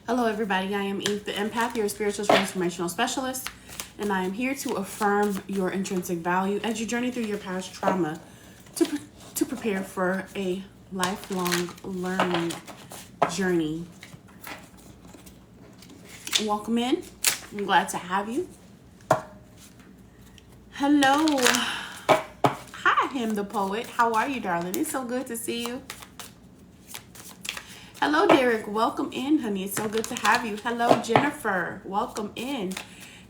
Hello, everybody. I am Eve the Empath, your spiritual transformational specialist, and I am here to affirm your intrinsic value as you journey through your past trauma to prepare for a lifelong learning journey. Welcome in. I'm glad to have you. Hello. Hi, Him the Poet. How are you, darling? It's so good to see you. Hello, Derek. Welcome in, honey. It's so good to have you. Hello, Jennifer. Welcome in.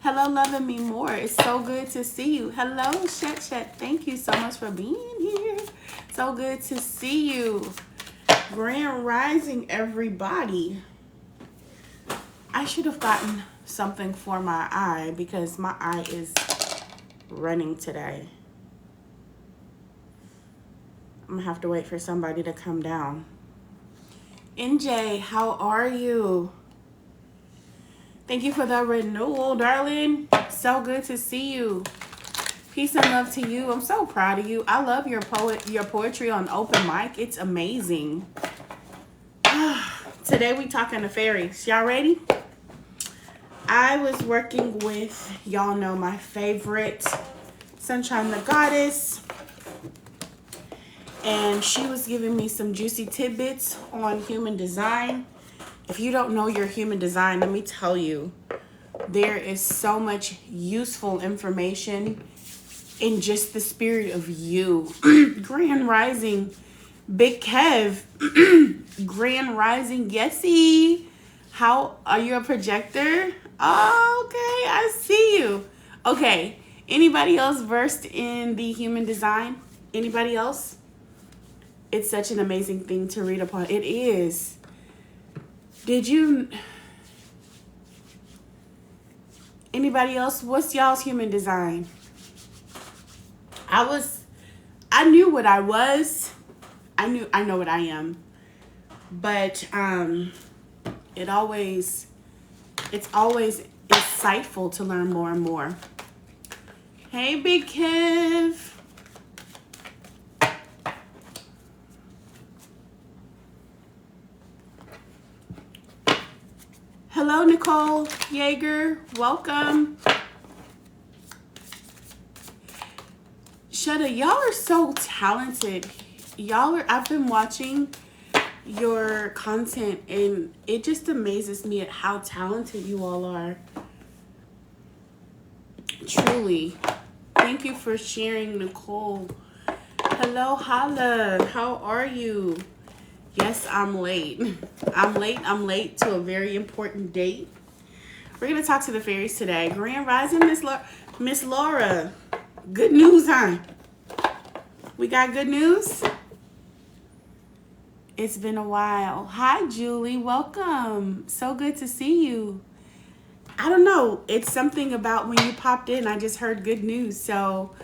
Hello, Loving Me More. It's so good to see you. Hello, Shet. Thank you so much for being here. So good to see you. Grand Rising, everybody. I should have gotten something for my eye because my eye is running today. I'm going to have to wait for somebody to come down. NJ, how are you? Thank you for the renewal, darling. So good to see you. Peace and love to you. I'm so proud of you. I love your poetry on open mic. It's amazing. Today we talking to fairies. Y'all ready? I was working with, y'all know, my favorite Sunshine the Goddess. And she was giving me some juicy tidbits on human design. If you don't know your human design, let me tell you, there is so much useful information in just the spirit of you. Grand Rising, Big Kev. Grand Rising, Yesy. How are you a projector? Oh, okay, I see you. Okay, anybody else versed in the human design? Anybody else? It's such an amazing thing to read upon. It is. Anybody else? What's y'all's human design? I knew what I was. I know what I am. But it's always insightful to learn more and more. Hey, Big Kev. Hello, Nicole Yeager. Welcome. Shutta, y'all are so talented. I've been watching your content and it just amazes me at how talented you all are. Truly. Thank you for sharing, Nicole. Hello, Hala. How are you? Yes, I'm late. I'm late to a very important date. We're going to talk to the fairies today. Grand Rising, Miss Laura. Good news, huh? We got good news? It's been a while. Hi, Julie. Welcome. So good to see you. I don't know. It's something about when you popped in, I just heard good news. So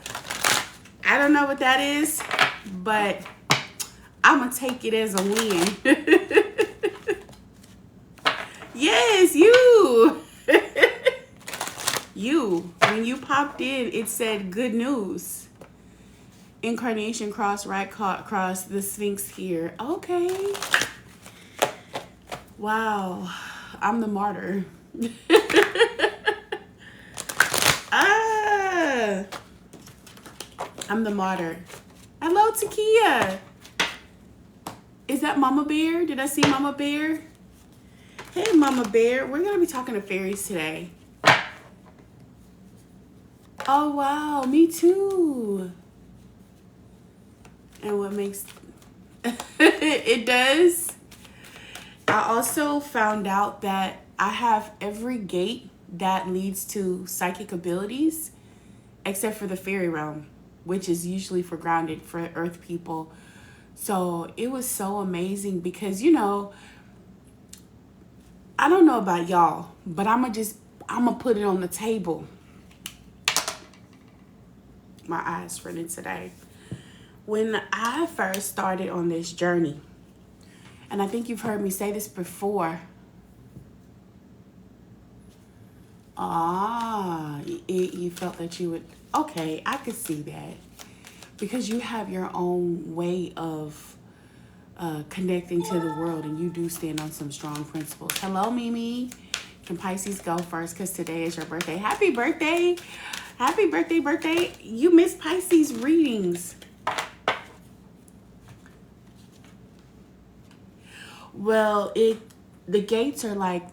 I don't know what that is, but I'm going to take it as a win. Yes, you. When you popped in, it said good news. Incarnation cross, right cross, the Sphinx here. Okay. Wow. I'm the martyr. I'm the martyr. Hello, Takia. Is that Mama Bear? Did I see Mama Bear? Hey, Mama Bear. We're going to be talking to fairies today. Oh, wow. Me too. And what makes... It does. I also found out that I have every gate that leads to psychic abilities except for the fairy realm, which is usually for grounded, for earth people. So it was so amazing because, I don't know about y'all, but I'm going to put it on the table. My eyes running today. When I first started on this journey, and I think you've heard me say this before. You felt that you would, okay, I could see that. Because you have your own way of connecting to the world, and you do stand on some strong principles. Hello, Mimi. Can Pisces go first because today is your birthday? Happy birthday. Happy birthday. You missed Pisces readings. Well, the gates are like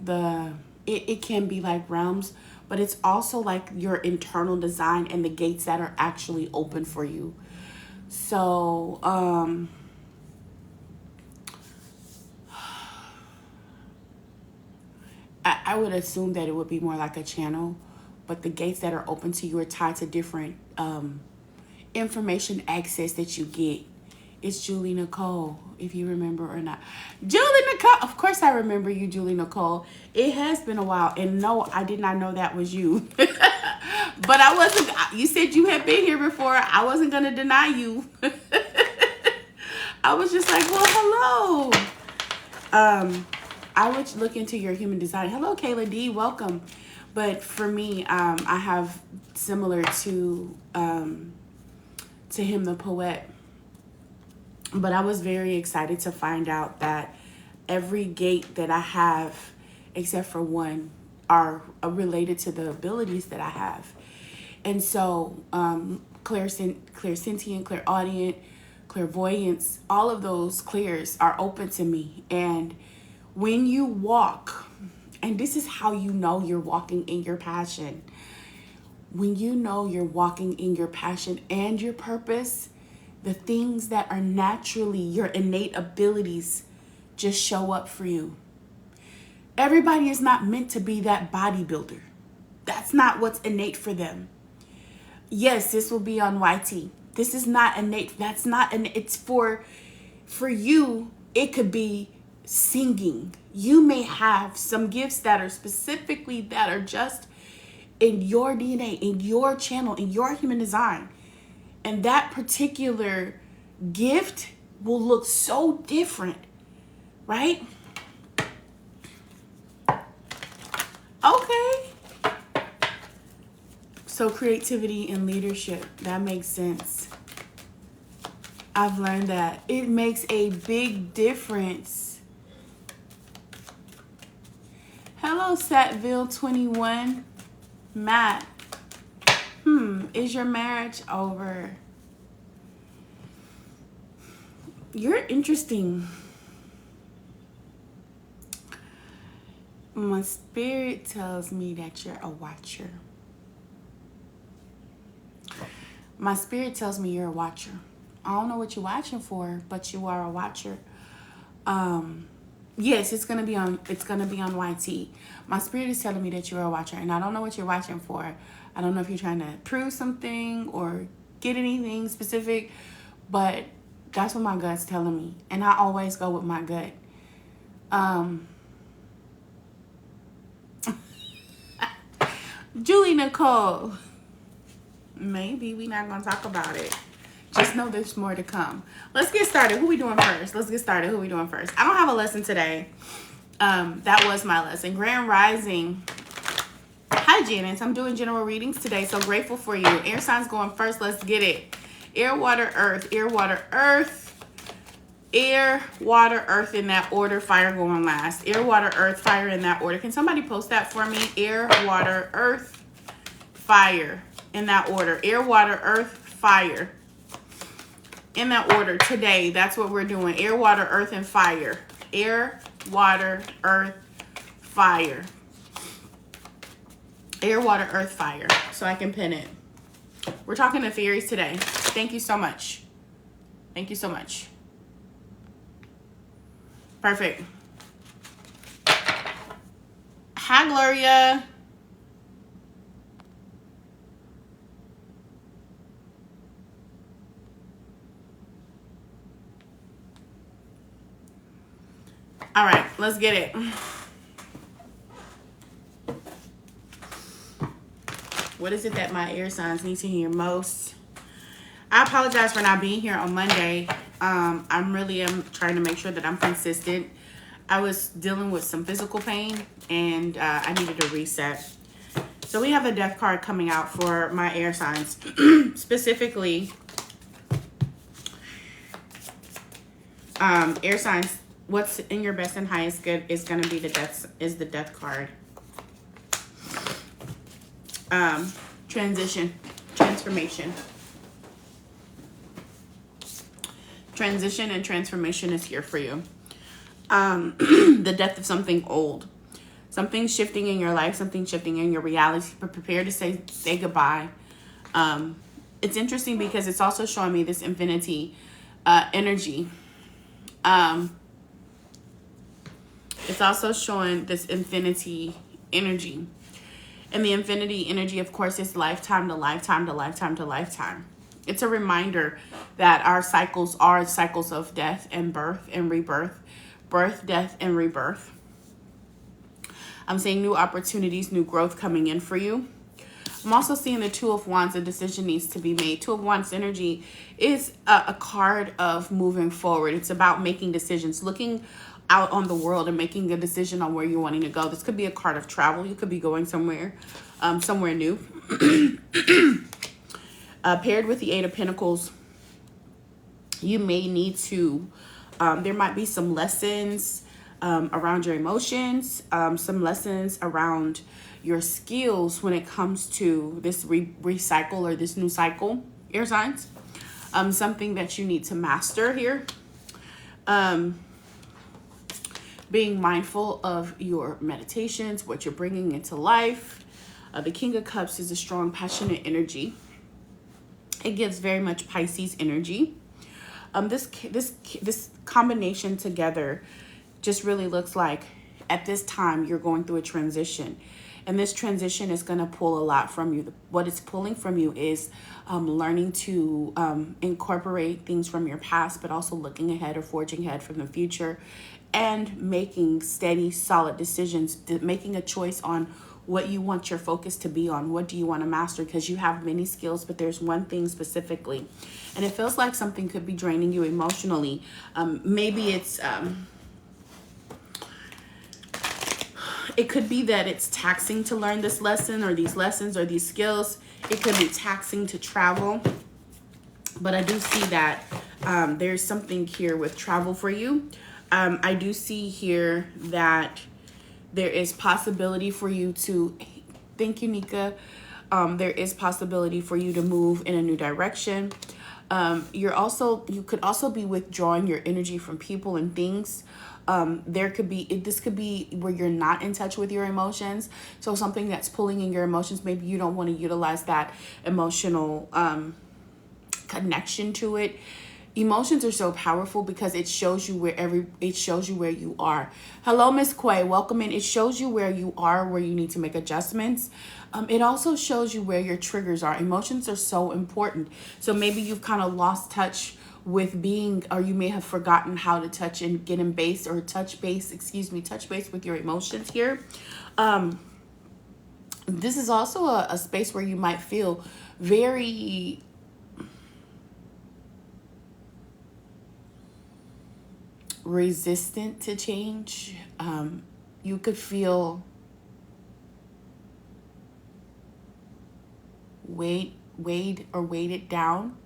it can be like realms, but it's also like your internal design and the gates that are actually open for you. So, I would assume that it would be more like a channel, but the gates that are open to you are tied to different information access that you get. It's Julie Nicole, if you remember or not. Julie Nicole, of course I remember you, Julie Nicole. It has been a while, and no, I did not know that was you. But I wasn't, you said you had been here before. I wasn't going to deny you. I was just like, well, hello. I would look into your human design. Hello, Kayla D. Welcome. But for me, I have similar to him, the poet. But I was very excited to find out that every gate that I have, except for one, are related to the abilities that I have. And so, clairsentient, clairaudient, clairvoyance, all of those clairs are open to me. And when you walk, and this is how you know you're walking in your passion. When you know you're walking in your passion and your purpose, the things that are naturally your innate abilities just show up for you. Everybody is not meant to be that bodybuilder. That's not what's innate for them. Yes, this will be on YT. This is not innate. That's not it's for you. It could be singing. You may have some gifts that are specifically that are just in your DNA, in your channel, in your human design. And that particular gift will look so different, right? Okay. So creativity and leadership, that makes sense. I've learned that it makes a big difference. Hello, Satville 21. Matt. Is your marriage over? You're interesting. My spirit tells me that you're a watcher. My spirit tells me you're a watcher. I don't know what you're watching for, but you are a watcher. Yes, it's gonna be on YT. My spirit is telling me that you're a watcher, and I don't know what you're watching for. I don't know if you're trying to prove something or get anything specific, but that's what my gut's telling me. And I always go with my gut. Julie Nicole. Maybe we're not going to talk about it. Just know there's more to come. Let's get started. Who we doing first? I don't have a lesson today. That was my lesson. Grand Rising. Hi, Janice. I'm doing general readings today, so grateful for you. Air signs going first. Let's get it. Air, water, earth. Air, water, earth. Air, water, earth in that order. Fire going last. Air, water, earth, fire in that order. Can somebody post that for me? Air, water, earth, fire in that order. Air, water, earth, fire. In that order today. That's what we're doing. Air, water, earth, and fire. Air, water, earth, fire. Air, water, earth, fire. So I can pin it. We're talking to Faries today. Thank you so much. Thank you so much. Perfect. Hi, Gloria. All right, let's get it. What is it that my air signs need to hear most? I apologize for not being here on Monday. I'm really trying to make sure that I'm consistent. I was dealing with some physical pain, and I needed a reset. So we have a death card coming out for my air signs. Specifically, Air signs, what's in your best and highest good is going to be the death card. Transition, transformation. Transition and transformation is here for you. The death of something old. Something's shifting in your life, something shifting in your reality, but prepare to say goodbye. It's interesting because it's also showing me this infinity energy. It's also showing this infinity energy. And the infinity energy, of course, is lifetime to lifetime to lifetime to lifetime. It's a reminder that our cycles are cycles of death and birth and rebirth. Birth, death, and rebirth. I'm seeing new opportunities, new growth coming in for you. I'm also seeing the Two of Wands. A decision needs to be made. Two of Wands energy is a card of moving forward. It's about making decisions, looking out on the world and making a decision on where you're wanting to go. This could be a card of travel. You could be going somewhere, somewhere new. Paired with the Eight of Pentacles, you may need to, there might be some lessons around your emotions, some lessons around your skills when it comes to this recycle or this new cycle, air signs. Something that you need to master here. Being mindful of your meditations, what you're bringing into life. The King of Cups is a strong, passionate energy. It gives very much Pisces energy. This combination together just really looks like at this time you're going through a transition, and this transition is going to pull a lot from you. What it's pulling from you is learning to incorporate things from your past, but also looking ahead or forging ahead from the future, and making steady, solid decisions, making a choice on what you want your focus to be on. What do you want to master? Because you have many skills, but there's one thing specifically, and it feels like something could be draining you emotionally. Maybe it's it could be that it's taxing to learn this lesson or these lessons or these skills. It could be taxing to travel, but I do see that there's something here with travel for you. I do see here that there is possibility for you to, thank you, Nika. There is possibility for you to move in a new direction. You could also be withdrawing your energy from people and things. This could be where you're not in touch with your emotions. So something that's pulling in your emotions, maybe you don't want to utilize that emotional connection to it. Emotions are so powerful because it shows you where you are. Hello, Miss Quay, welcome in. It shows you where you are, where you need to make adjustments. It also shows you where your triggers are. Emotions are so important. So maybe you've kind of lost touch with being, or you may have forgotten how to touch and get in base, or touch base with your emotions here. This is also a space where you might feel very resistant to change. You could feel weighted down.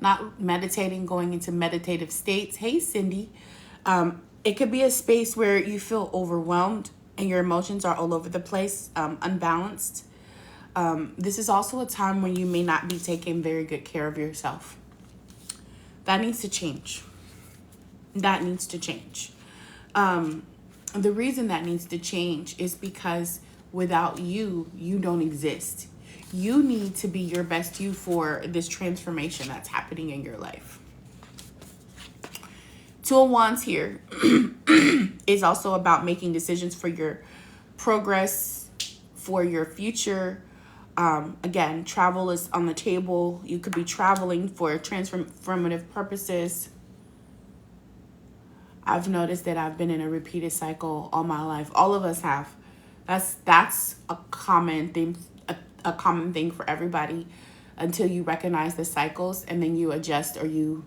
Not meditating, going into meditative states. Hey, Cindy. It could be a space where you feel overwhelmed and your emotions are all over the place, unbalanced. This is also a time when you may not be taking very good care of yourself. That needs to change. That needs to change. The reason that needs to change is because without you, you don't exist. You need to be your best you for this transformation that's happening in your life. Two of Wands here is also about making decisions for your progress, for your future. Again, travel is on the table. You could be traveling for transformative purposes. I've noticed that I've been in a repeated cycle all my life. All of us have. That's a common thing. A common thing for everybody, until you recognize the cycles and then you adjust, or you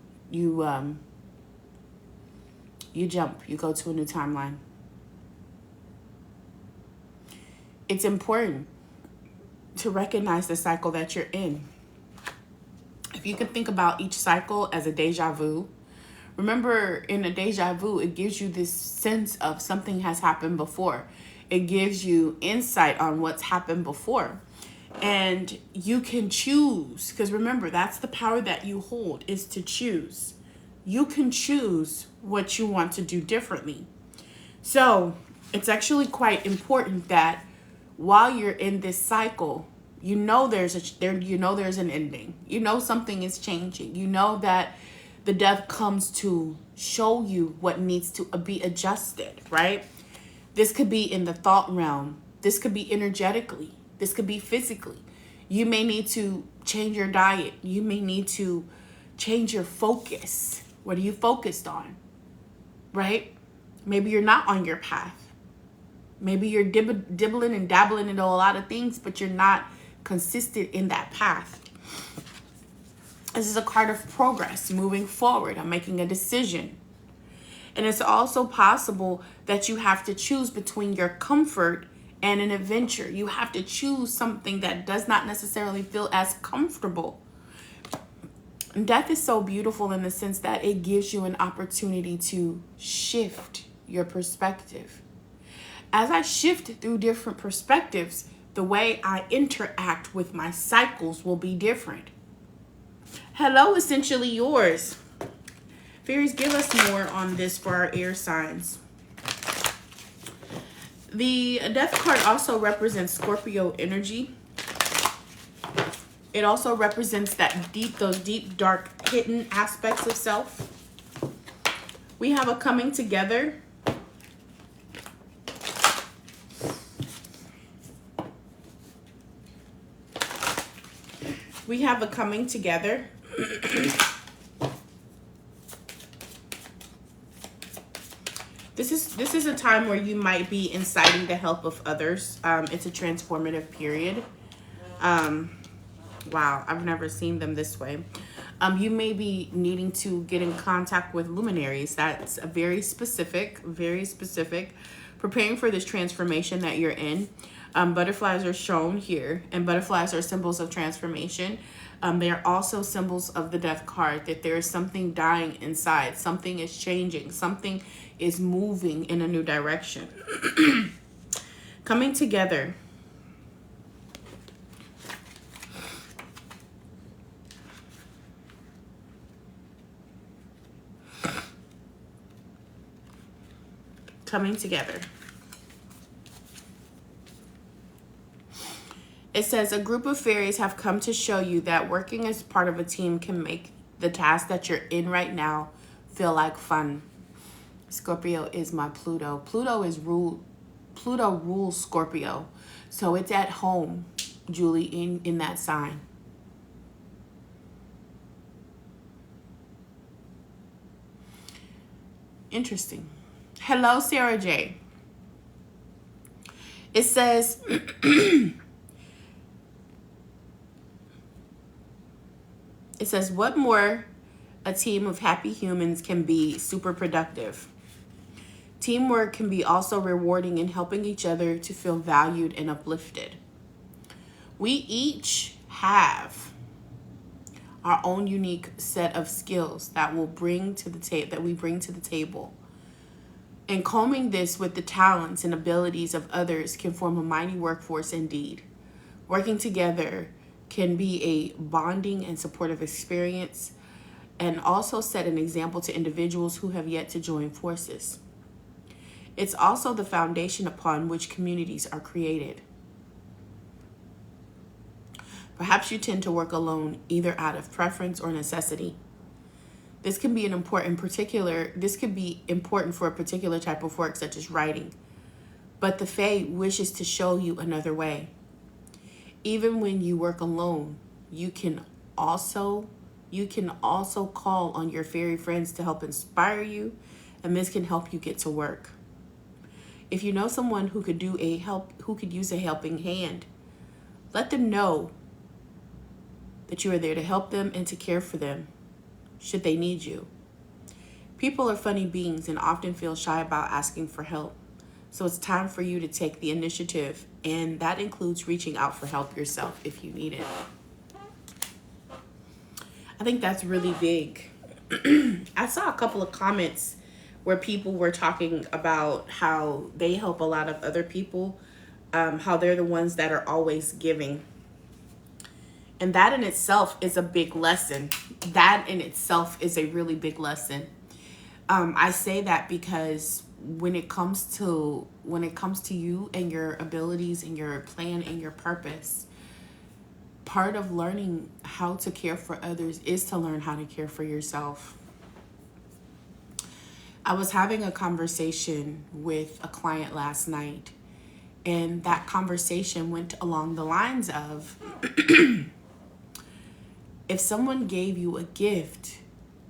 jump, you go to a new timeline. It's important to recognize the cycle that you're in. If you can think about each cycle as a deja vu, remember in a deja vu, it gives you this sense of something has happened before. It gives you insight on what's happened before. And you can choose, because remember, that's the power that you hold, is to choose. You can choose what you want to do differently. So it's actually quite important that while you're in this cycle, you know there's an ending. You know something is changing. You know that the death comes to show you what needs to be adjusted, right? This could be in the thought realm. This could be energetically. This could be physically. You may need to change your diet. You may need to change your focus. What are you focused on? Right? Maybe you're not on your path. Maybe you're dibbling and dabbling into a lot of things, but you're not consistent in that path. This is a card of progress, moving forward. I'm making a decision. And it's also possible that you have to choose between your comfort and an adventure. You have to choose something that does not necessarily feel as comfortable. And death is so beautiful in the sense that it gives you an opportunity to shift your perspective. As I shift through different perspectives, the way I interact with my cycles will be different. Hello, essentially yours. Fairies, give us more on this for our air signs. The death card also represents Scorpio energy. It also represents those deep, dark, hidden aspects of self. We have a coming together. We have a coming together. This is a time where you might be inciting the help of others. It's a transformative period. Wow, I've never seen them this way. You may be needing to get in contact with luminaries. That's a very specific. Preparing for this transformation that you're in. Butterflies are shown here, and butterflies are symbols of transformation. They are also symbols of the death card, that there is something dying inside. Something is changing. Something is moving in a new direction. Coming together. Coming together. It says, a group of fairies have come to show you that working as part of a team can make the task that you're in right now feel like fun. Scorpio is my Pluto. Pluto rules Scorpio. So it's at home, Julie, in that sign. Interesting. Hello, Sarah J. It says, it says, what more a team of happy humans can be super productive. Teamwork can be also rewarding in helping each other to feel valued and uplifted. We each have our own unique set of skills that we bring to the table. And combing this with the talents and abilities of others can form a mighty workforce indeed. Working together can be a bonding and supportive experience, and also set an example to individuals who have yet to join forces. It's also the foundation upon which communities are created. Perhaps you tend to work alone, either out of preference or necessity. This can be important for a particular type of work, such as writing. But the Fae wishes to show you another way. Even when you work alone, you can also call on your fairy friends to help inspire you, and this can help you get to work. If you know someone who could use a helping hand, let them know that you are there to help them and to care for them, should they need you. People are funny beings and often feel shy about asking for help. So it's time for you to take the initiative, and that includes reaching out for help yourself if you need it. I think that's really big. I saw a couple of comments where people were talking about how they help a lot of other people, how they're the ones that are always giving. And that in itself is a big lesson. That in itself is a really big lesson. I say that because when it comes to you and your abilities and your plan and your purpose, part of learning how to care for others is to learn how to care for yourself. I was having a conversation with a client last night, and that conversation went along the lines of if someone gave you a gift,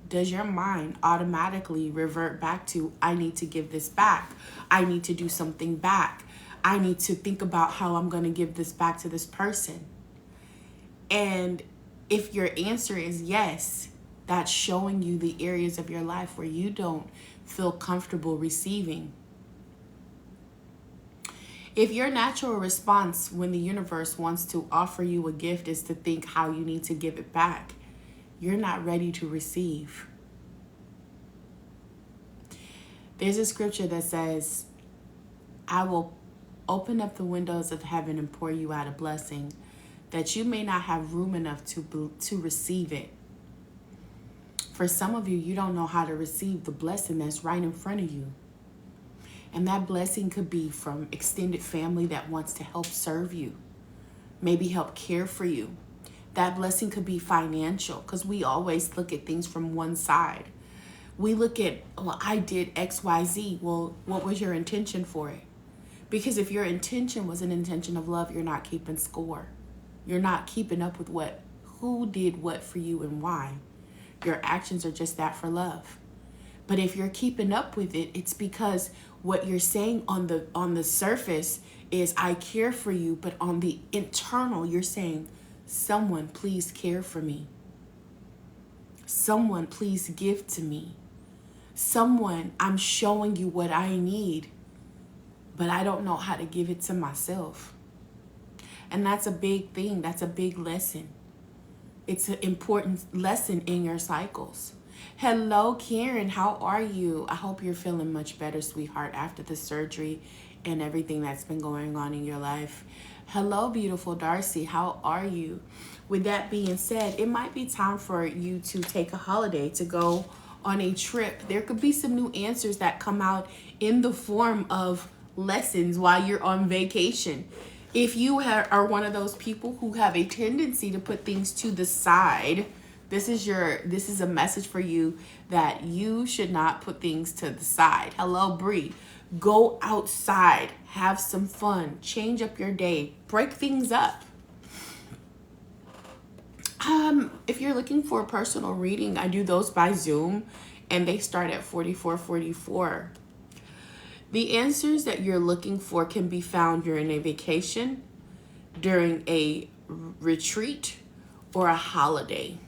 does your mind automatically revert back to, I need to give this back? I need to do something back. I need to think about how I'm going to give this back to this person. And if your answer is yes, that's showing you the areas of your life where you don't feel comfortable receiving. If your natural response when the universe wants to offer you a gift is to think how you need to give it back, you're not ready to receive. There's a scripture that says, I will open up the windows of heaven and pour you out a blessing that you may not have room enough to receive it. For some of you, you don't know how to receive the blessing that's right in front of you. And that blessing could be from extended family that wants to help serve you, maybe help care for you. That blessing could be financial, because we always look at things from one side. We look at, well, I did XYZ. Well, what was your intention for it? Because if your intention was an intention of love, you're not keeping score. You're not keeping up with who did what for you and why. Your actions are just that for love. But if you're keeping up with it, it's because what you're saying on the surface is I care for you, but on the internal, you're saying, someone please care for me. Someone please give to me. Someone, I'm showing you what I need, but I don't know how to give it to myself. And that's a big thing. That's a big lesson. It's an important lesson in your cycles. Hello, Karen. How are you? I hope you're feeling much better, sweetheart, after the surgery and everything that's been going on in your life. Hello, beautiful Darcy. How are you? With that being said, it might be time for you to take a holiday, to go on a trip. There could be some new answers that come out in the form of lessons while you're on vacation. If you are one of those people who have a tendency to put things to the side, this is a message for you that you should not put things to the side. Hello, Bree. Go outside, have some fun, change up your day, break things up. If you're looking for a personal reading, I do those by Zoom, and they start at $44.44. The answers that you're looking for can be found during a vacation, during a retreat, or a holiday.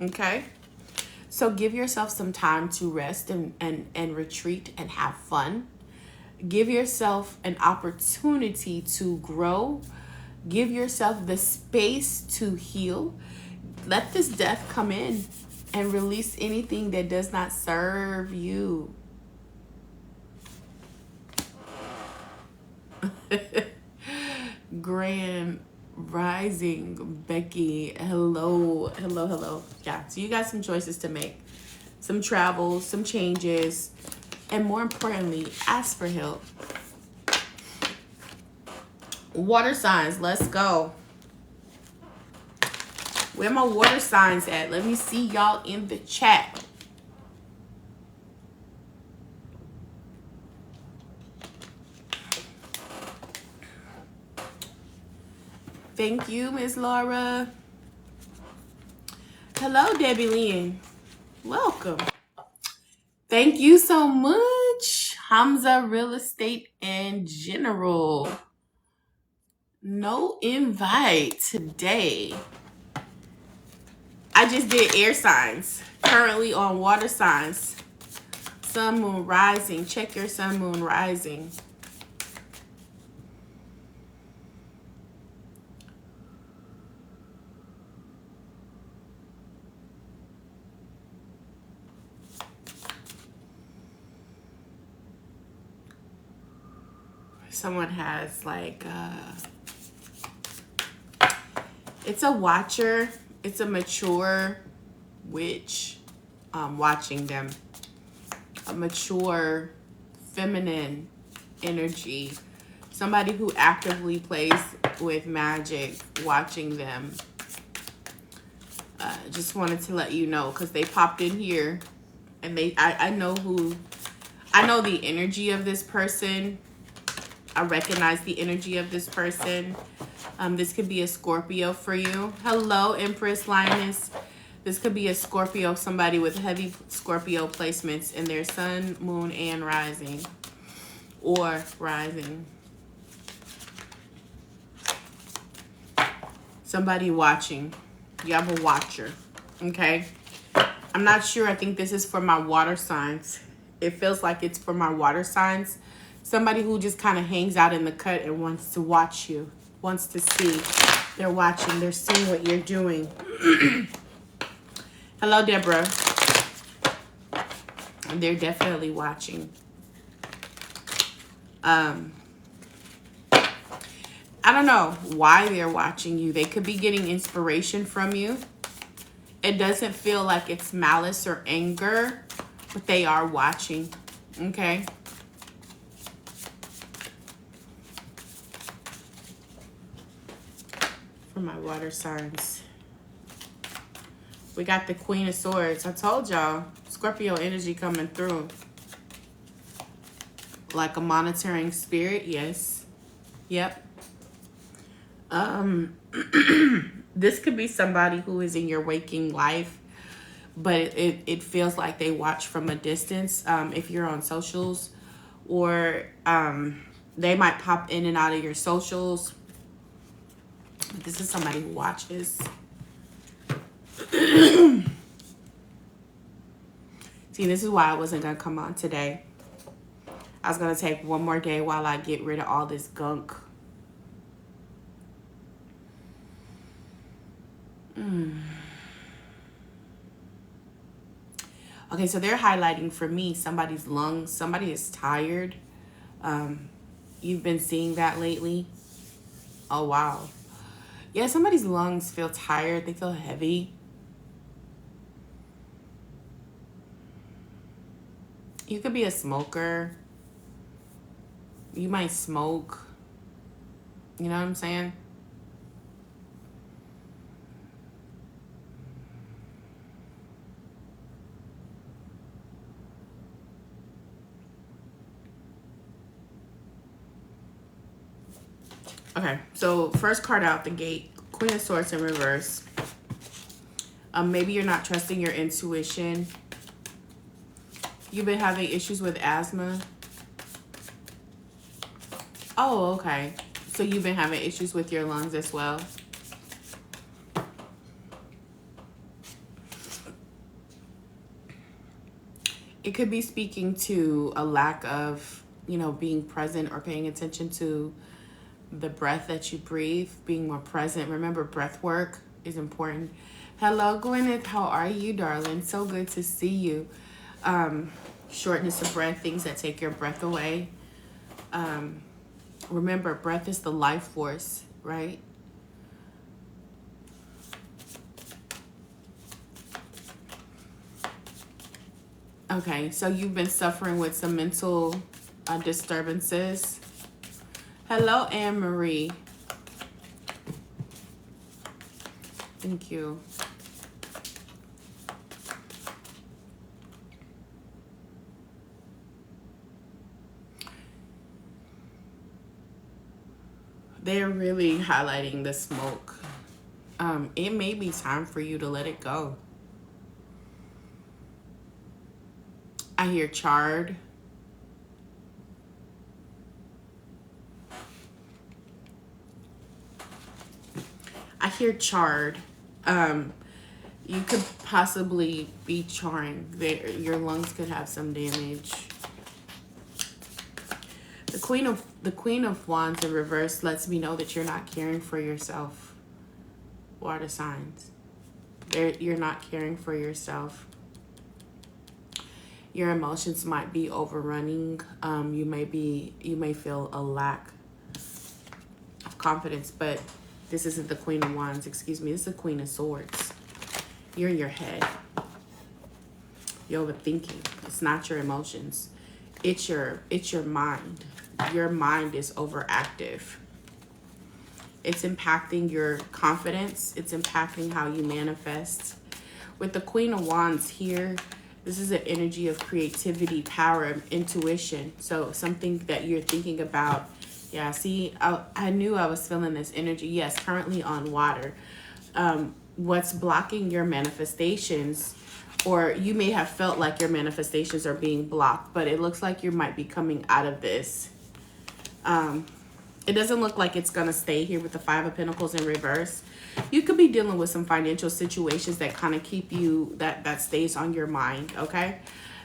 Okay? So give yourself some time to rest and retreat and have fun. Give yourself an opportunity to grow. Give yourself the space to heal. Let this death come in and release anything that does not serve you. Grand Rising, Becky. Hello. Yeah, so you got some choices to make. Some travel, some changes, and more importantly, ask for help. Water signs, let's go. Where my water signs at? Let me see y'all in the chat. Thank you, Miss Laura. Hello, Debbie Lynn. Welcome. Thank you so much, Hamza Real Estate and General. No invite today. I just did air signs. Currently on water signs. Sun, moon, rising. Check your sun, moon, rising. someone has like it's a watcher, it's a mature witch watching them, a mature feminine energy, somebody who actively plays with magic watching them. Just wanted to let you know because they popped in here and I know the energy of this person. I recognize the energy of this person. This could be a Scorpio for you. Hello, Empress Lioness. This could be a Scorpio, somebody with heavy Scorpio placements in their sun, moon, and rising. Or rising. Somebody watching. You have a watcher. Okay? I'm not sure. I think this is for my water signs. It feels like it's for my water signs. Somebody who just kind of hangs out in the cut and wants to watch you. Wants to see. They're watching. They're seeing what you're doing. Hello, Deborah. They're definitely watching. I don't know why they're watching you. They could be getting inspiration from you. It doesn't feel like it's malice or anger, but they are watching. Okay? For my water signs. We got the Queen of Swords. I told y'all, Scorpio energy coming through. Like a monitoring spirit, yes. Yep. This could be somebody who is in your waking life, but it feels like they watch from a distance. If you're on socials, or they might pop in and out of your socials. But this is somebody who watches. See, this is why I wasn't gonna come on today. I was gonna take one more day while I get rid of all this gunk. Okay, so they're highlighting for me somebody's lungs. Somebody is tired. You've been seeing that lately. Oh, wow. Yeah, somebody's lungs feel tired. They feel heavy. You could be a smoker. You might smoke. You know what I'm saying? Okay, so first card out the gate, Queen of Swords in reverse. Maybe you're not trusting your intuition. You've been having issues with asthma. Oh, okay. So you've been having issues with your lungs as well. It could be speaking to a lack of, being present or paying attention to the breath that you breathe, being more present. Remember, breath work is important. Hello, Gwyneth. How are you, darling? So good to see you. Shortness of breath, things that take your breath away. Remember, breath is the life force, right? Okay, so you've been suffering with some mental disturbances. Hello, Anne-Marie. Thank you. They're really highlighting the smoke. It may be time for you to let it go. I hear charred. I hear charred. You could possibly be charring. Your lungs could have some damage. The Queen of Wands in reverse lets me know that you're not caring for yourself. Water signs. You're not caring for yourself. Your emotions might be overrunning. You may feel a lack of confidence, but this isn't the Queen of Wands, excuse me. This is the Queen of Swords. You're in your head. You're overthinking. It's not your emotions. It's your mind. Your mind is overactive. It's impacting your confidence. It's impacting how you manifest. With the Queen of Wands here, this is an energy of creativity, power, intuition. So something that you're thinking about. Yeah, see, I knew I was feeling this energy. Yes, currently on water. What's blocking your manifestations, or you may have felt like your manifestations are being blocked, but it looks like you might be coming out of this. It doesn't look like it's going to stay here with the Five of Pentacles in reverse. You could be dealing with some financial situations that kind of keep you, that stays on your mind, okay?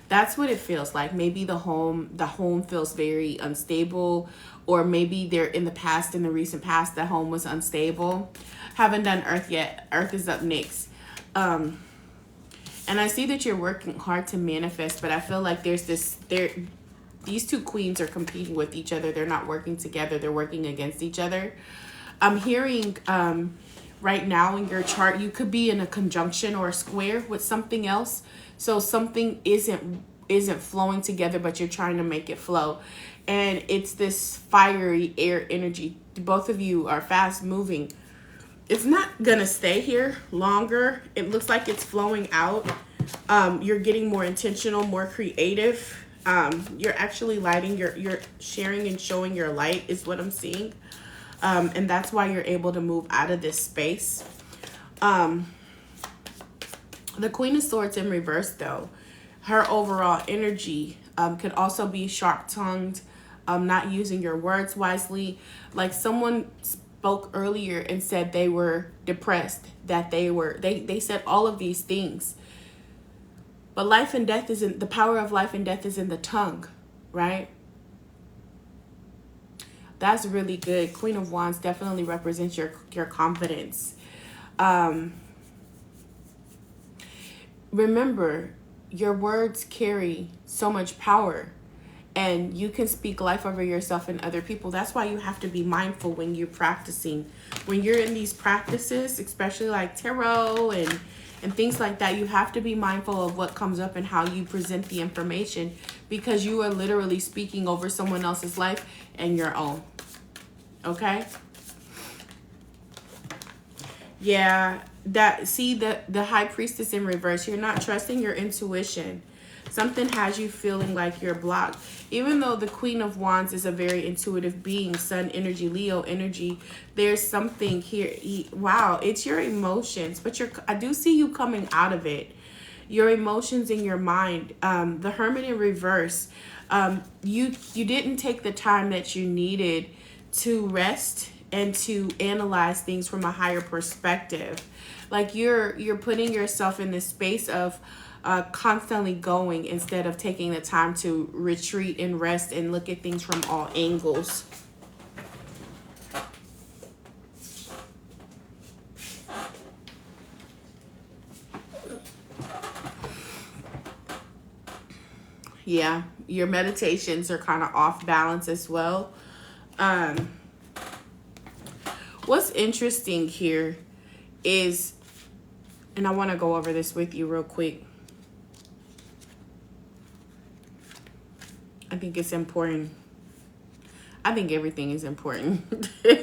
That's what it feels like. Maybe the home feels very unstable, or maybe they're in the recent past, the home was unstable. Haven't done Earth yet. Earth is up next. And I see that you're working hard to manifest, but I feel like these two queens are competing with each other. They're not working together. They're working against each other. I'm hearing right now in your chart, you could be in a conjunction or a square with something else. So something isn't flowing together, but you're trying to make it flow. And it's this fiery air energy. Both of you are fast moving. It's not going to stay here longer. It looks like it's flowing out. You're getting more intentional, more creative. You're actually lighting, you're sharing and showing your light is what I'm seeing. And that's why you're able to move out of this space. The Queen of Swords in reverse, though, her overall energy could also be sharp-tongued, not using your words wisely. Like someone spoke earlier and said they were depressed, that they said all of these things. But life and death the power of life and death is in the tongue, right? That's really good. Queen of Wands definitely represents your confidence. Remember, your words carry so much power, and you can speak life over yourself and other people. That's why you have to be mindful when you're practicing. When you're in these practices, especially like tarot and things like that, you have to be mindful of what comes up and how you present the information, because you are literally speaking over someone else's life and your own. Okay? Yeah, the High Priestess in reverse, you're not trusting your intuition. Something has you feeling like you're blocked. Even though the Queen of Wands is a very intuitive being, Sun energy, Leo energy, there's something here. Wow, it's your emotions, but I do see you coming out of it. Your emotions in your mind. The Hermit in reverse, you didn't take the time that you needed to rest and to analyze things from a higher perspective. Like you're putting yourself in this space of constantly going, instead of taking the time to retreat and rest and look at things from all angles. Yeah, your meditations are kind of off balance as well. What's interesting here is, and I want to go over this with you real quick. I think it's important. I think everything is important. I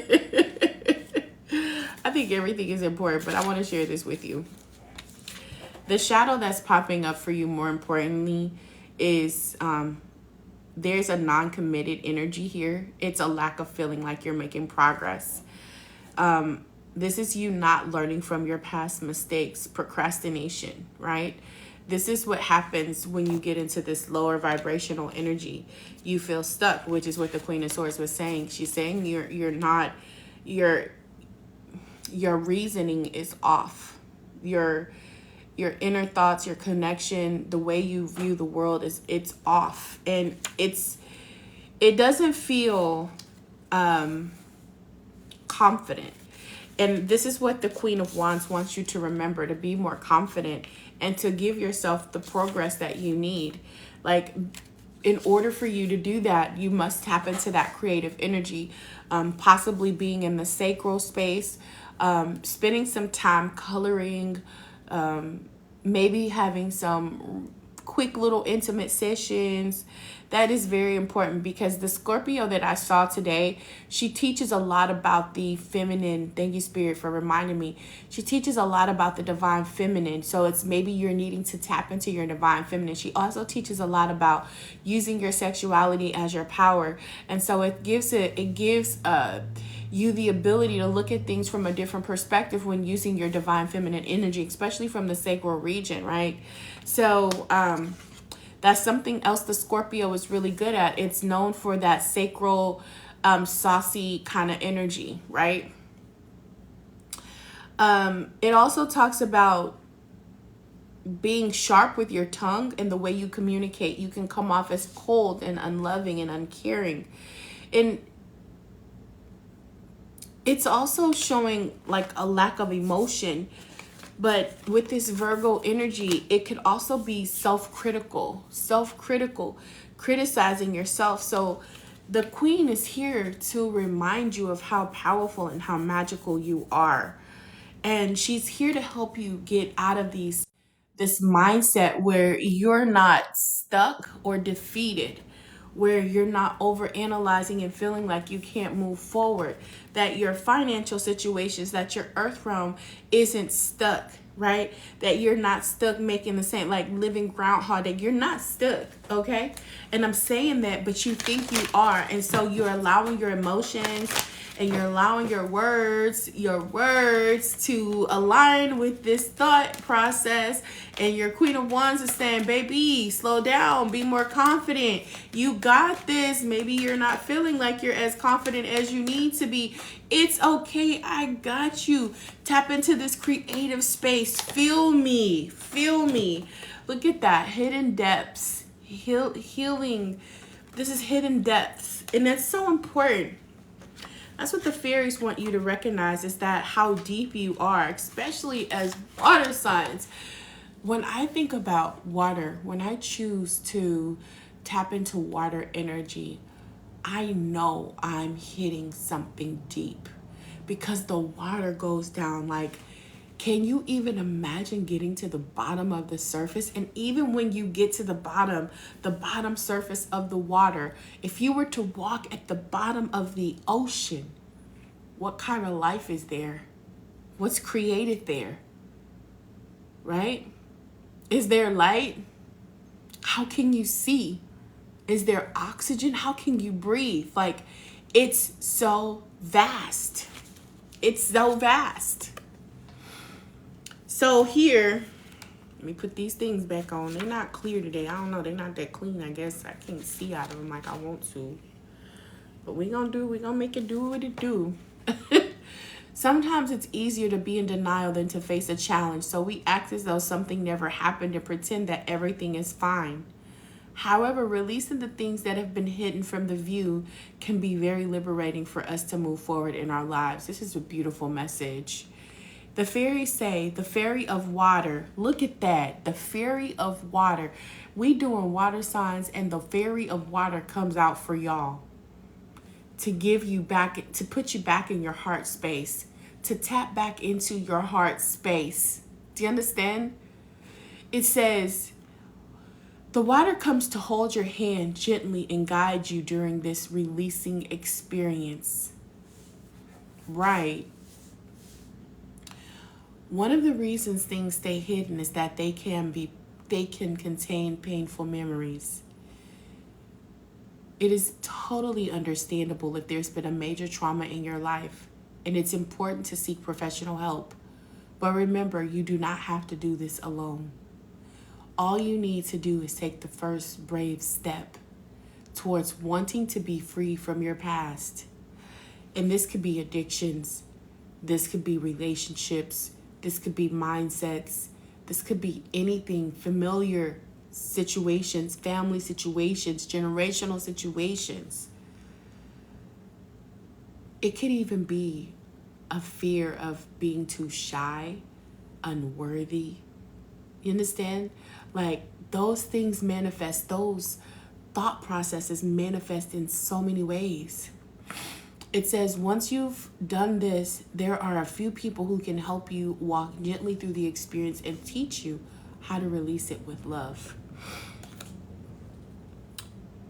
think everything is important, but I want to share this with you. The shadow that's popping up for you, more importantly, is there's a non-committed energy here. It's a lack of feeling like you're making progress. This is you not learning from your past mistakes, procrastination, right? This is what happens when you get into this lower vibrational energy. You feel stuck, which is what the Queen of Swords was saying. She's saying your reasoning is off. Your inner thoughts, your connection, the way you view the world it's off, and it doesn't feel confident. And this is what the Queen of Wands wants you to remember, to be more confident and to give yourself the progress that you need. Like, in order for you to do that, you must tap into that creative energy, possibly being in the sacral space, spending some time coloring, maybe having some quick little intimate sessions. That is very important, because the Scorpio that I saw today, she teaches a lot about the feminine. Thank you, Spirit, for reminding me. She teaches a lot about the divine feminine. So it's maybe you're needing to tap into your divine feminine. She also teaches a lot about using your sexuality as your power. And so it gives you the ability to look at things from a different perspective when using your divine feminine energy, especially from the sacral region, right? So that's something else the Scorpio is really good at. It's known for that sacral, saucy kind of energy, right? It also talks about being sharp with your tongue and the way you communicate. You can come off as cold and unloving and uncaring. And it's also showing like a lack of emotion. But with this Virgo energy, it could also be self-critical, criticizing yourself. So the Queen is here to remind you of how powerful and how magical you are. And she's here to help you get out of this mindset where you're not stuck or defeated, where you're not over analyzing and feeling like you can't move forward, that your financial situations, that your earth realm isn't stuck, right? That you're not stuck making the same, like living Groundhog Day. You're not stuck, okay? And I'm saying that, but you think you are. And so you're allowing your emotions and you're allowing your words to align with this thought process. And your Queen of Wands is saying, baby, slow down, be more confident. You got this. Maybe you're not feeling like you're as confident as you need to be. It's okay. I got you. Tap into this creative space. Feel me. Look at that. Hidden depths. Healing. This is hidden depths. And that's so important. That's what the fairies want you to recognize, is that how deep you are, especially as water signs. When I think about water, when I choose to tap into water energy, I know I'm hitting something deep, because the water goes down. Like, can you even imagine getting to the bottom of the surface? And even when you get to the bottom surface of the water, if you were to walk at the bottom of the ocean, what kind of life is there? What's created there? Right? Is there light? How can you see? Is there oxygen? How can you breathe? Like, it's so vast. It's so vast. So here, let me put these things back on. They're not clear today. I don't know. They're not that clean, I guess. I can't see out of them like I want to. But we're going to make it do what it do. Sometimes it's easier to be in denial than to face a challenge. So we act as though something never happened and pretend that everything is fine. However, releasing the things that have been hidden from the view can be very liberating for us to move forward in our lives. This is a beautiful message. The fairies say, the fairy of water. Look at that. The fairy of water. We doing water signs, and the fairy of water comes out for y'all. To give you back, to put you back in your heart space. To tap back into your heart space. Do you understand? It says, the water comes to hold your hand gently and guide you during this releasing experience. Right. One of the reasons things stay hidden is that they can contain painful memories. It is totally understandable if there's been a major trauma in your life, and it's important to seek professional help. But remember, you do not have to do this alone. All you need to do is take the first brave step towards wanting to be free from your past. And this could be addictions. This could be relationships. This could be mindsets. This could be anything, familiar situations, family situations, generational situations. It could even be a fear of being too shy, unworthy, You understand? Like, those things manifest, those thought processes manifest in so many ways. It says, once you've done this, there are a few people who can help you walk gently through the experience and teach you how to release it with love.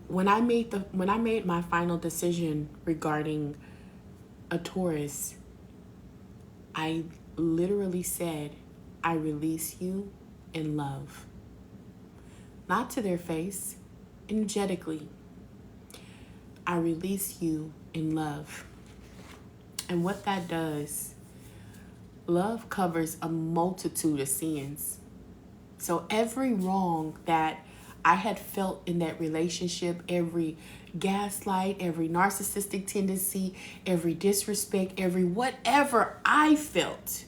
When I made my final decision regarding a Taurus, I literally said, I release you in love. Not to their face, energetically. I release you in love. And what that does, love covers a multitude of sins. So every wrong that I had felt in that relationship, every gaslight, every narcissistic tendency, every disrespect, every whatever I felt,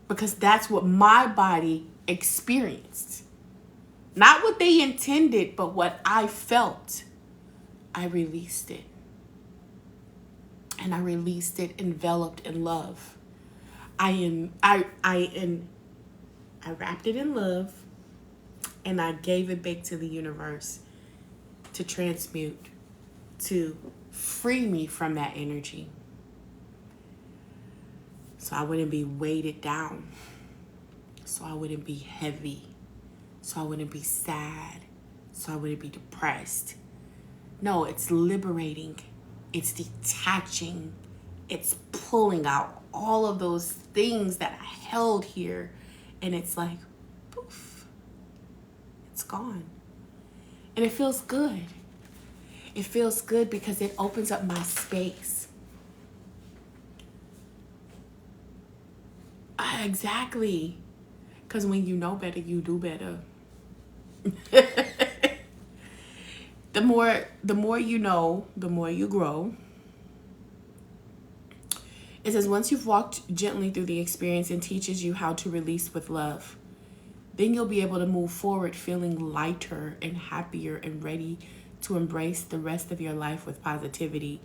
because that's what my body experienced. Not what they intended, but what I felt. I released it. And I released it enveloped in love. I wrapped it in love, and I gave it back to the universe to transmute, to free me from that energy. So I wouldn't be weighted down. So I wouldn't be heavy. So I wouldn't be sad. So I wouldn't be depressed. No, it's liberating. It's detaching. It's pulling out all of those things that I held here. And it's like, poof, it's gone. And it feels good. It feels good because it opens up my space. Exactly. Because when you know better, you do better. The more you know, the more you grow. It says, once you've walked gently through the experience and teaches you how to release with love, then you'll be able to move forward feeling lighter and happier and ready to embrace the rest of your life with positivity.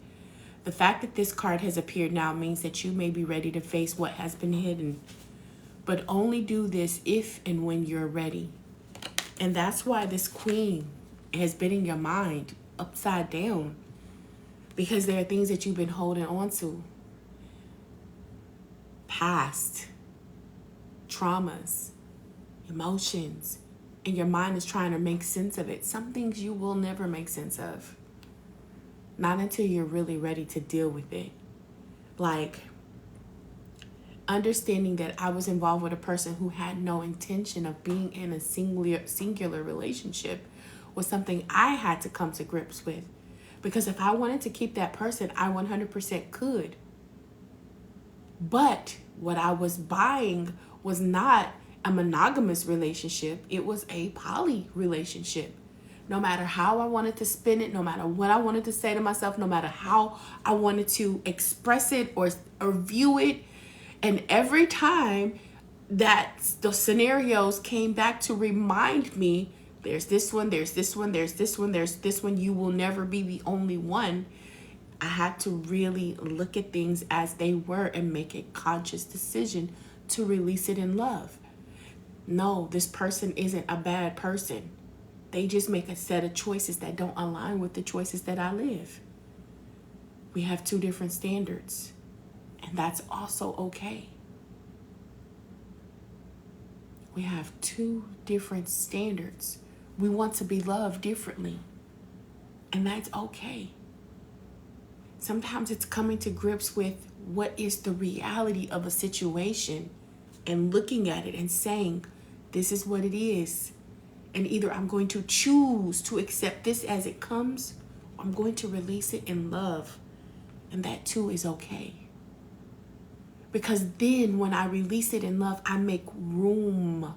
The fact that this card has appeared now means that you may be ready to face what has been hidden, but only do this if and when you're ready. And that's why this queen has been in your mind upside down, because there are things that you've been holding on to. Past traumas, emotions, and your mind is trying to make sense of it. Some things you will never make sense of. Not until you're really ready to deal with it. Like, understanding that I was involved with a person who had no intention of being in a singular relationship was something I had to come to grips with. Because if I wanted to keep that person, I 100% could. But what I was buying was not a monogamous relationship. It was a poly relationship. No matter how I wanted to spin it, no matter what I wanted to say to myself, no matter how I wanted to express it or view it. And every time that the scenarios came back to remind me, there's this one, there's this one, there's this one, there's this one, you will never be the only one. I had to really look at things as they were and make a conscious decision to release it in love. No, this person isn't a bad person. They just make a set of choices that don't align with the choices that I live. We have two different standards, and that's also okay. We have two different standards. We want to be loved differently, and that's okay. Sometimes it's coming to grips with what is the reality of a situation and looking at it and saying, this is what it is. And either I'm going to choose to accept this as it comes, or I'm going to release it in love. And that too is okay. Because then when I release it in love, I make room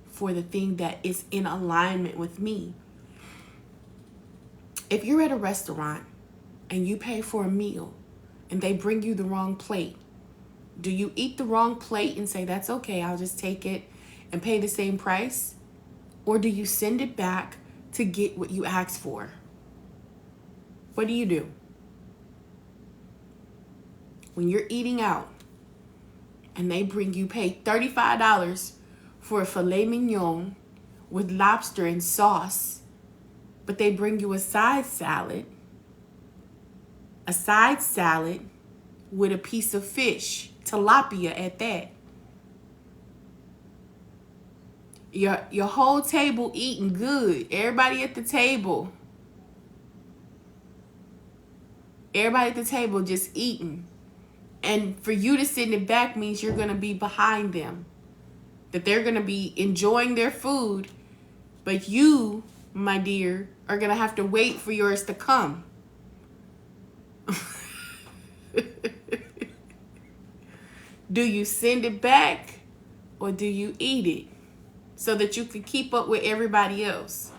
for the thing that is in alignment with me. If you're at a restaurant and you pay for a meal and they bring you the wrong plate, do you eat the wrong plate and say, that's okay, I'll just take it and pay the same price? Or do you send it back to get what you asked for? What do you do? When you're eating out and they pay $35 for a filet mignon with lobster and sauce, but they bring you a side salad with a piece of fish, tilapia at that. Your whole table eating good. Everybody at the table just eating. And for you to sit in the back means you're going to be behind them. That they're going to be enjoying their food. But you, my dear, are going to have to wait for yours to come. Do you send it back or do you eat it so that you can keep up with everybody else?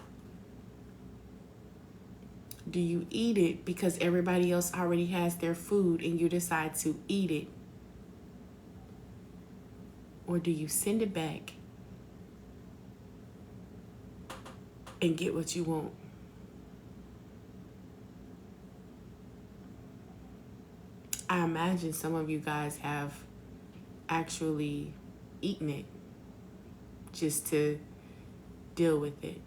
Do you eat it because everybody else already has their food and you decide to eat it? Or do you send it back and get what you want? I imagine some of you guys have actually eaten it just to deal with it.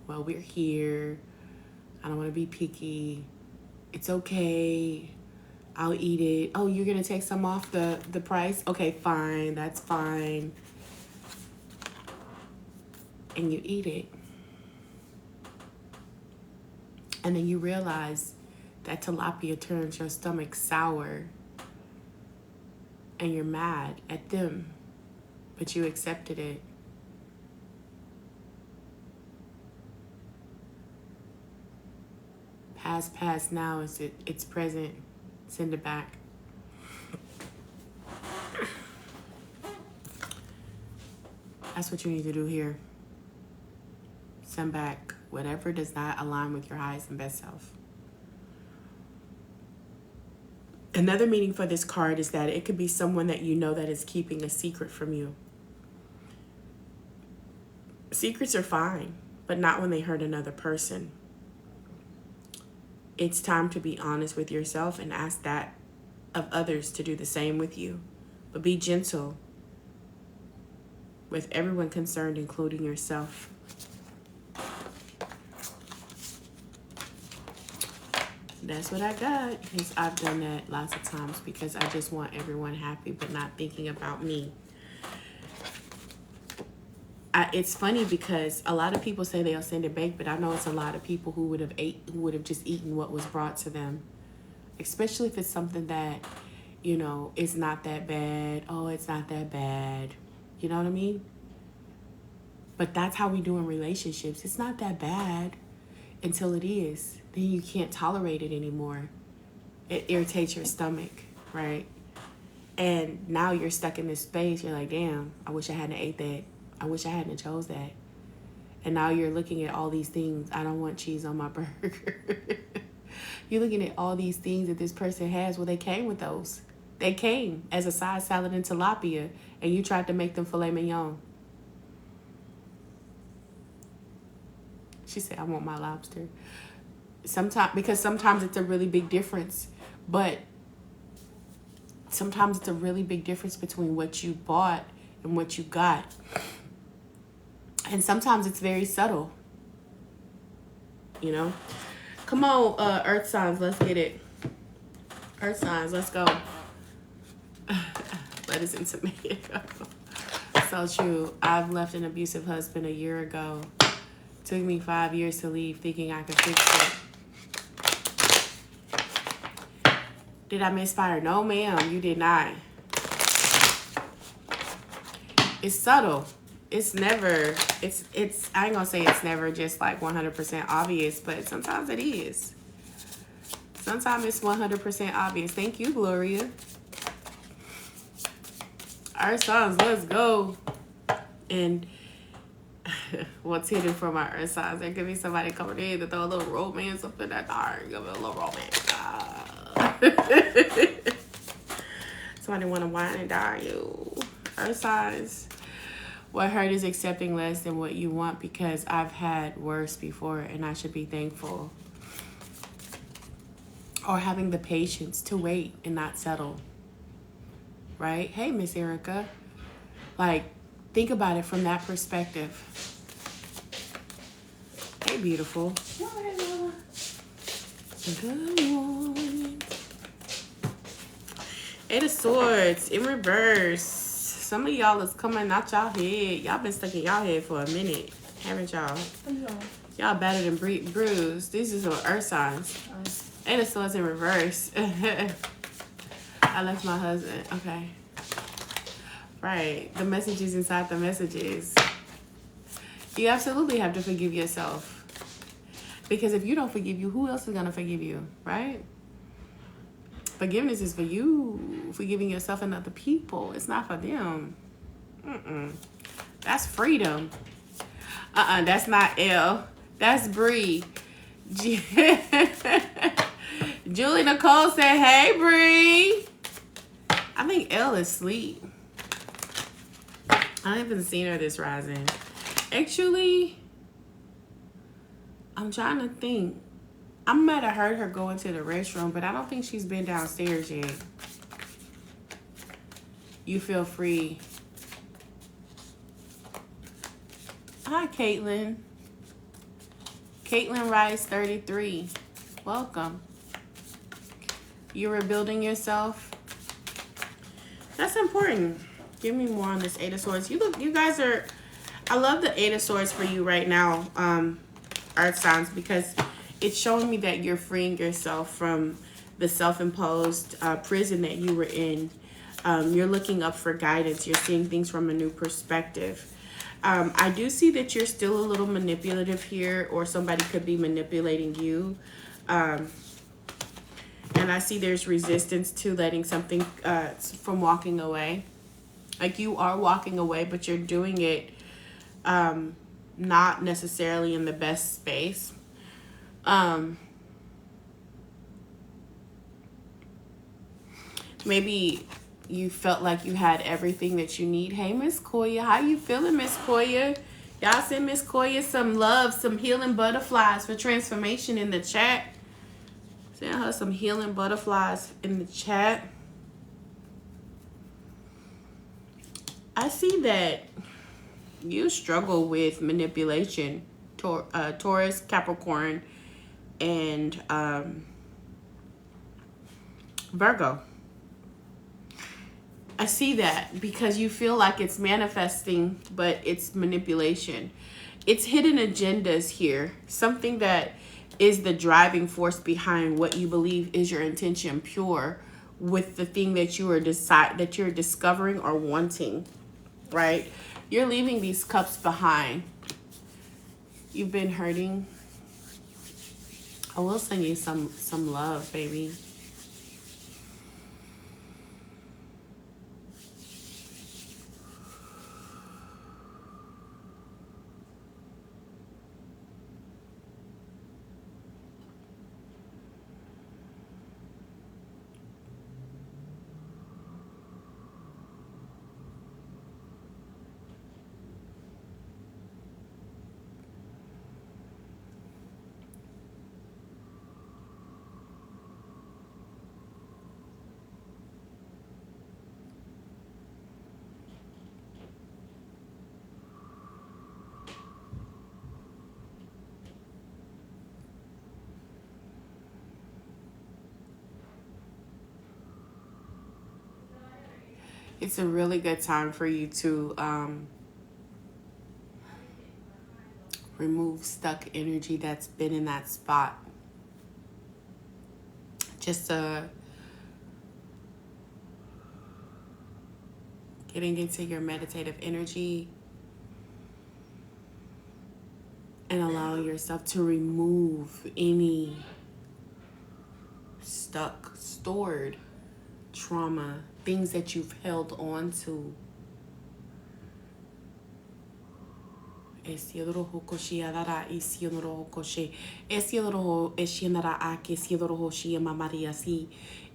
Well, we're here. I don't want to be picky. It's okay. I'll eat it. Oh, you're going to take some off the price? Okay, fine. That's fine. And you eat it. And then you realize that tilapia turns your stomach sour. And you're mad at them. But you accepted it. Past now, it's present. Send it back. That's what you need to do here. Send back whatever does not align with your highest and best self. Another meaning for this card is that it could be someone that you know that is keeping a secret from you. Secrets are fine, but not when they hurt another person. It's time to be honest with yourself and ask that of others to do the same with you. But be gentle with everyone concerned, including yourself. That's what I got. Because I've done that lots of times because I just want everyone happy but not thinking about me. It's funny because a lot of people say they'll send it back, but I know it's a lot of people who would have just eaten what was brought to them, especially if it's something that, you know, it's not that bad. Oh, it's not that bad. You know what I mean? But that's how we do in relationships. It's not that bad until it is. Then you can't tolerate it anymore. It irritates your stomach, right? And now you're stuck in this space. You're like, damn, I wish I hadn't ate that. I wish I hadn't chose that. And now you're looking at all these things. I don't want cheese on my burger. You're looking at all these things that this person has. Well, they came with those. They came as a side salad and tilapia, and you tried to make them filet mignon. She said, I want my lobster. Because sometimes it's a really big difference. But sometimes it's a really big difference between what you bought and what you got. And sometimes it's very subtle. You know? Come on, earth signs, let's get it. Earth signs, let's go. Let us into me. So true. I've left an abusive husband a year ago. Took me 5 years to leave thinking I could fix it. Did I misfire? No, ma'am, you did not. It's subtle. It's never, I ain't gonna say it's never just like 100% obvious, but sometimes it is. Sometimes it's 100% obvious. Thank you, Gloria. Our signs, let's go. And what's hidden from our earth signs? There could be somebody coming in to throw a little romance up in that dark. Give it a little romance. Somebody want to wine and dine you. Earth signs. What hurt is accepting less than what you want because I've had worse before and I should be thankful. Or having the patience to wait and not settle. Right? Hey, Miss Erica. Like, Think about it from that perspective. Hey, beautiful. Good morning. Eight of Swords in reverse. Some of y'all is coming out y'all head. Y'all been stuck in y'all head for a minute, haven't y'all? Y'all battered and bruised. These are some earth signs. Eight of Swords in reverse. I left my husband. Okay. Right. The messages inside the messages. You absolutely have to forgive yourself. Because if you don't forgive you, who else is going to forgive you? Right? Forgiveness is for you. Forgiving yourself and other people. It's not for them. That's freedom. That's not L. That's Bree. Julie Nicole said, hey, Bree. I think L is asleep. I haven't seen her this rising. Actually, I'm trying to think. I might have heard her go into the restroom, but I don't think she's been downstairs yet. You feel free. Hi, Caitlin. Caitlin Rice, 33. Welcome. You're rebuilding yourself. That's important. Give me more on this Eight of Swords. You guys are, I love the Eight of Swords for you right now, Earth signs, because it's showing me that you're freeing yourself from the self-imposed prison that you were in. You're looking up for guidance. You're seeing things from a new perspective. I do see that you're still a little manipulative here, or somebody could be manipulating you. And I see there's resistance to letting something from walking away. Like you are walking away, but you're doing it not necessarily in the best space. Maybe you felt like you had everything that you need. Hey, Miss Koya, how you feeling, Miss Koya? Y'all send Miss Koya some love, some healing butterflies for transformation in the chat. Send her some healing butterflies in the chat. I see that you struggle with manipulation, Taurus, Capricorn, and Virgo. I see that because you feel like it's manifesting, but it's manipulation. It's hidden agendas here. Something that is the driving force behind what you believe is your intention pure with the thing that you are that you're discovering or wanting, right? You're leaving these cups behind. You've been hurting. I will send you some love, baby. It's a really good time for you to remove stuck energy that's been in that spot. Just getting into your meditative energy and allowing yourself to remove any stuck, stored trauma, things that you've held on to. Esse loro hokoshi adara isi loro hokoshi esse loro eshinara ake si loro hoshi mamari asi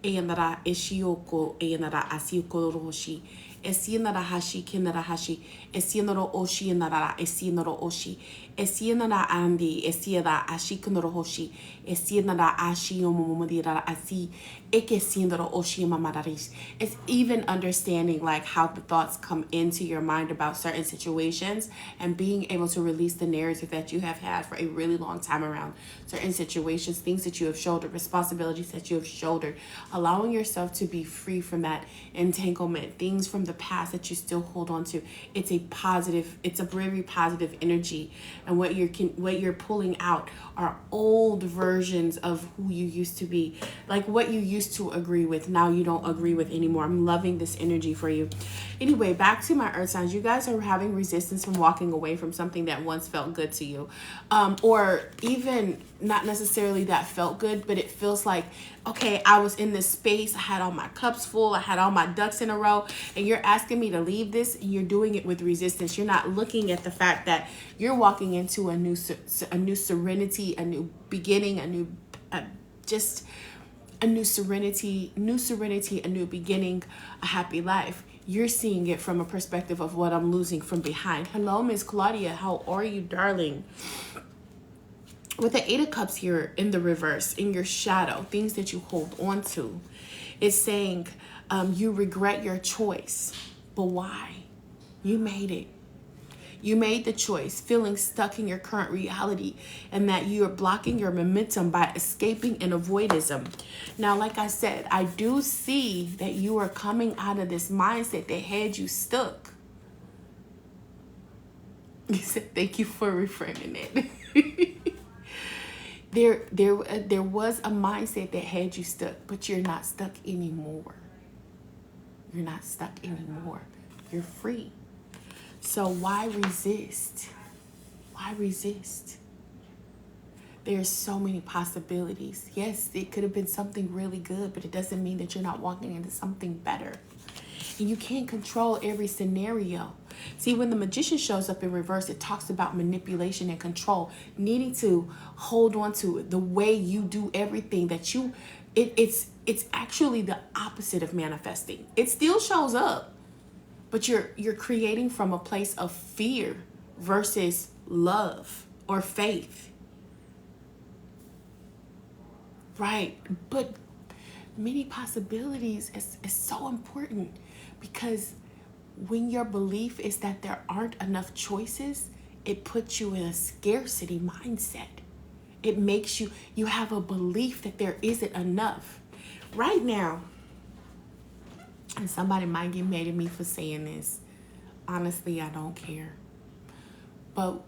e andara eshioko e andara asioko loro hoshi Esienara hashi kinara hashi. Esienaro oshi enara esienaro oshi. Esienara andi esiera ashi kinoro hoshi. Esienara ashi omomodirara asi. Eke sienaro oshi mamadaris. It's even understanding like how the thoughts come into your mind about certain situations and being able to release the narrative that you have had for a really long time around certain situations, things that you have shouldered, responsibilities that you have shouldered, allowing yourself to be free from that entanglement, things from the past that you still hold on to. It's a very positive energy, and what you're pulling out are old versions of who you used to be, like what you used to agree with, now you don't agree with anymore. I'm loving this energy for you. Anyway, back to my earth signs. You guys are having resistance from walking away from something that once felt good to you, or even not necessarily that felt good, but it feels like, okay, I was in this space, I had all my cups full, I had all my ducks in a row, and you're asking me to leave this, and you're doing it with resistance. You're not looking at the fact that you're walking into a new serenity, a new beginning, a new serenity, a new beginning, a happy life. You're seeing it from a perspective of what I'm losing from behind. Hello, Miss Claudia. How are you, darling? With the Eight of Cups here in the reverse, in your shadow, things that you hold on to, it's saying you regret your choice. But why? You made it. You made the choice, feeling stuck in your current reality, and that you are blocking your momentum by escaping and avoidism. Now, like I said, I do see that you are coming out of this mindset that had you stuck. You said, thank you for reframing it. There was a mindset that had you stuck, but you're not stuck anymore. You're not stuck anymore. You're free. So why resist? Why resist? There's so many possibilities. Yes, it could have been something really good, but it doesn't mean that you're not walking into something better. And you can't control every scenario. See, when the Magician shows up in reverse, it talks about manipulation and control, needing to hold on to it, the way you do everything that you, it's actually the opposite of manifesting. It still shows up, but you're creating from a place of fear versus love or faith. Right. But many possibilities is so important, because when your belief is that there aren't enough choices, it puts you in a scarcity mindset. It makes you have a belief that there isn't enough. Right now, and somebody might get mad at me for saying this. Honestly, I don't care. But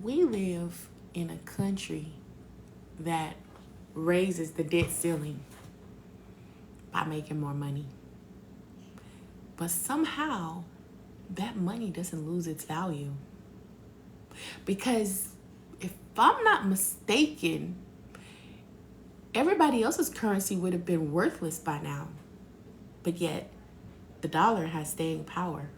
we live in a country that raises the debt ceiling by making more money. But somehow that money doesn't lose its value. Because if I'm not mistaken, everybody else's currency would have been worthless by now. But yet the dollar has staying power.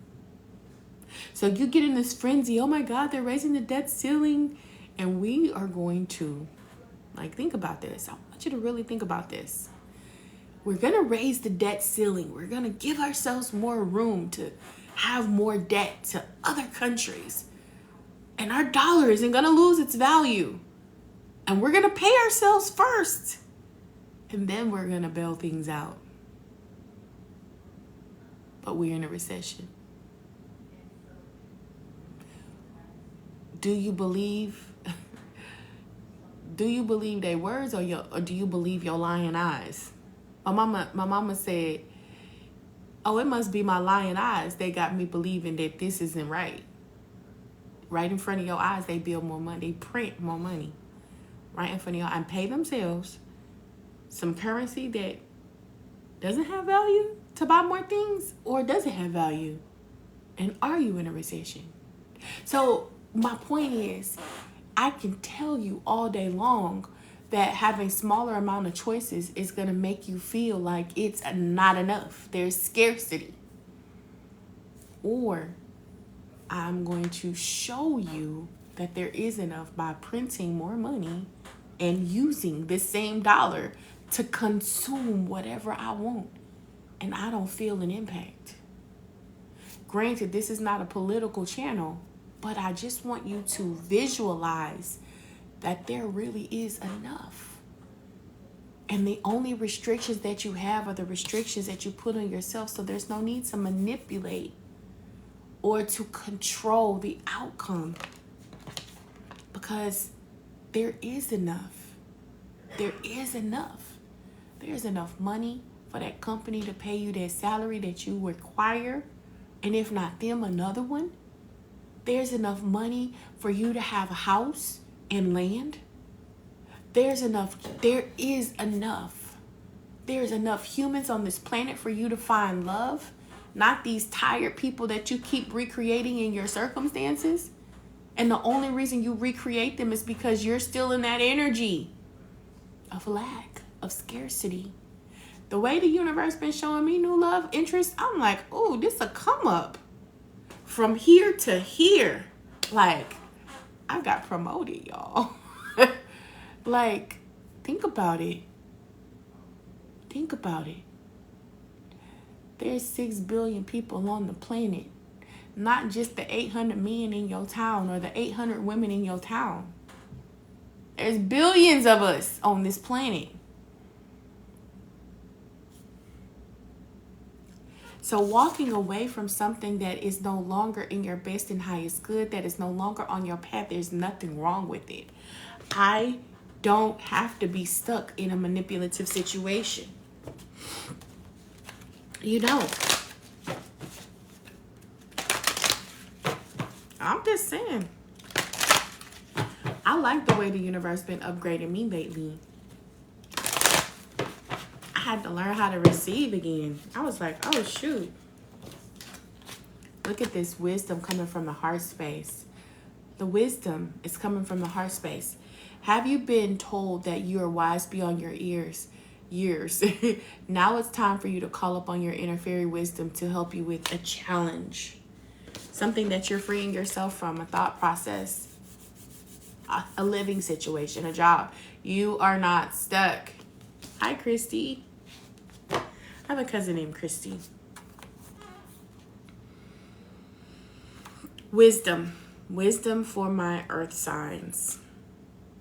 So you get in this frenzy, oh my God, they're raising the debt ceiling. And we are going to, think about this. I want you to really think about this. We're going to raise the debt ceiling. We're going to give ourselves more room to have more debt to other countries. And our dollar isn't going to lose its value. And we're going to pay ourselves first. And then we're going to bail things out. But we're in a recession. Do you believe their words, or do you believe your lying eyes? My mama said, oh, it must be my lying eyes. They got me believing that this isn't right. Right in front of your eyes, they build more money. They print more money. Right in front of your eyes. And pay themselves some currency that doesn't have value to buy more things, or does it have value? And are you in a recession? So my point is, I can tell you all day long that having smaller amount of choices is going to make you feel like it's not enough. There's scarcity. Or I'm going to show you that there is enough by printing more money and using this same dollar to consume whatever I want. And I don't feel an impact. Granted, this is not a political channel, but I just want you to visualize that there really is enough. And the only restrictions that you have are the restrictions that you put on yourself. So there's no need to manipulate or to control the outcome, because there is enough. There is enough. There's enough money for that company to pay you that salary that you require. And if not them, another one. There's enough money for you to have a house and land. There's enough. There is enough. There's enough humans on this planet for you to find love. Not these tired people that you keep recreating in your circumstances. And the only reason you recreate them is because you're still in that energy of lack, of scarcity. The way the universe been showing me new love, interest, I'm like, oh, this a come up. From here to here. Like, I got promoted, y'all. Like, think about it. Think about it. There's 6 billion people on the planet. Not just the 800 men in your town or the 800 women in your town. There's billions of us on this planet. So walking away from something that is no longer in your best and highest good, that is no longer on your path, there's nothing wrong with it. I don't have to be stuck in a manipulative situation. You don't. I'm just saying. I like the way the universe been upgrading me lately. I had to learn how to receive again. I was like, oh shoot. Look at this wisdom coming from the heart space. The wisdom is coming from the heart space. Have you been told that you are wise beyond your years? Now it's time for you to call upon your inner fairy wisdom to help you with a challenge. Something that you're freeing yourself from, a thought process, a living situation, a job. You are not stuck. Hi, Christy. I have a cousin named Christy. Wisdom. Wisdom for my earth signs.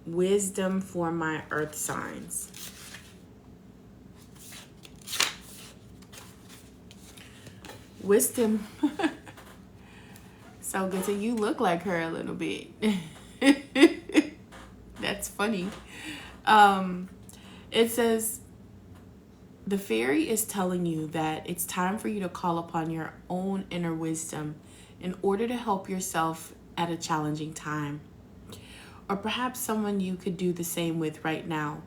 Wisdom for my earth signs. Wisdom. So good. So you look like her a little bit. That's funny. It says, the fairy is telling you that it's time for you to call upon your own inner wisdom in order to help yourself at a challenging time. Or perhaps someone you could do the same with right now.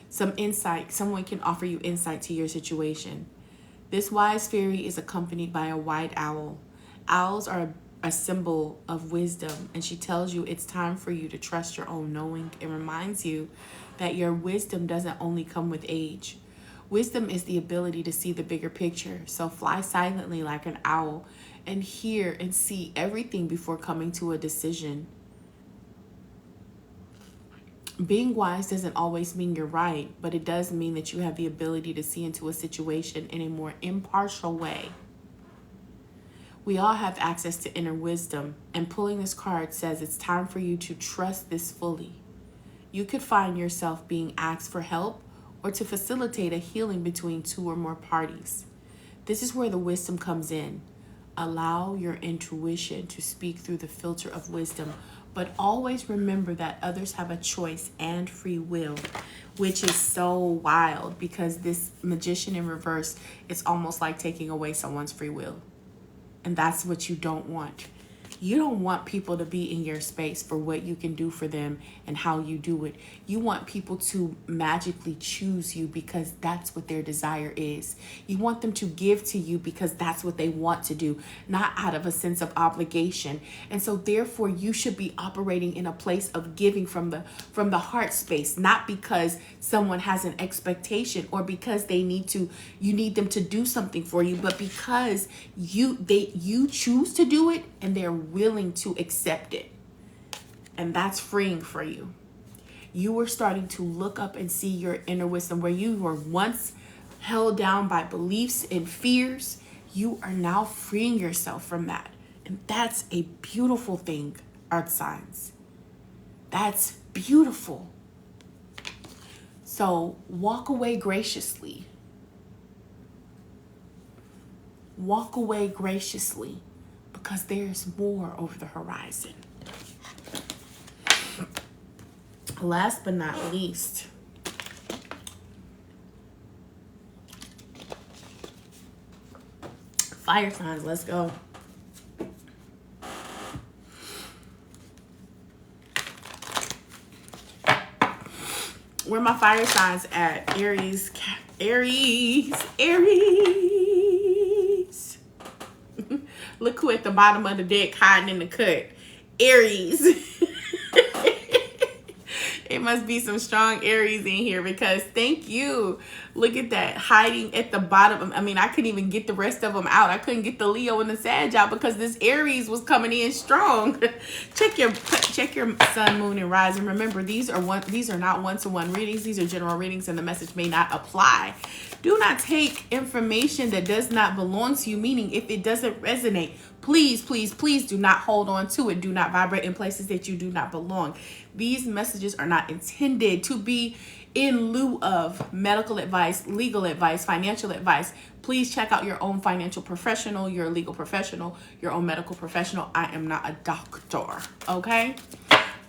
Some insight, someone can offer you insight to your situation. This wise fairy is accompanied by a white owl. Owls are a symbol of wisdom, and she tells you it's time for you to trust your own knowing and reminds you that your wisdom doesn't only come with age. Wisdom is the ability to see the bigger picture. So fly silently like an owl and hear and see everything before coming to a decision. Being wise doesn't always mean you're right, but it does mean that you have the ability to see into a situation in a more impartial way. We all have access to inner wisdom, and pulling this card says it's time for you to trust this fully. You could find yourself being asked for help or to facilitate a healing between 2 or more parties. This is where the wisdom comes in. Allow your intuition to speak through the filter of wisdom, but always remember that others have a choice and free will, which is so wild because this magician in reverse, it's almost like taking away someone's free will. And that's what you don't want. You don't want people to be in your space for what you can do for them and how you do it. You want people to magically choose you because that's what their desire is. You want them to give to you because that's what they want to do, not out of a sense of obligation. And so therefore you should be operating in a place of giving from the heart space, not because someone has an expectation or because you need them to do something for you, but because you choose to do it and they're willing to accept it. And that's freeing for you. You are starting to look up and see your inner wisdom where you were once held down by beliefs and fears. you are now freeing yourself from that. And that's a beautiful thing, earth signs. That's beautiful. So walk away graciously. Walk away graciously, because there's more over the horizon. Last but not least, fire signs. Let's go. Where my fire signs at? Aries. Look who at the bottom of the deck hiding in the cut. Aries. It must be some strong Aries in here, because thank you. Look at that, hiding at the bottom. I mean, I couldn't even get the rest of them out. I couldn't get the Leo and the Sag out because this Aries was coming in strong. Check your sun, moon, and rising. Remember, these are not one-to-one readings. These are general readings, and the message may not apply. Do not take information that does not belong to you, meaning if it doesn't resonate, please, please, please do not hold on to it. Do not vibrate in places that you do not belong. These messages are not intended to be in lieu of medical advice, legal advice, financial advice. Please check out your own financial professional, your legal professional, your own medical professional. I am not a doctor, okay?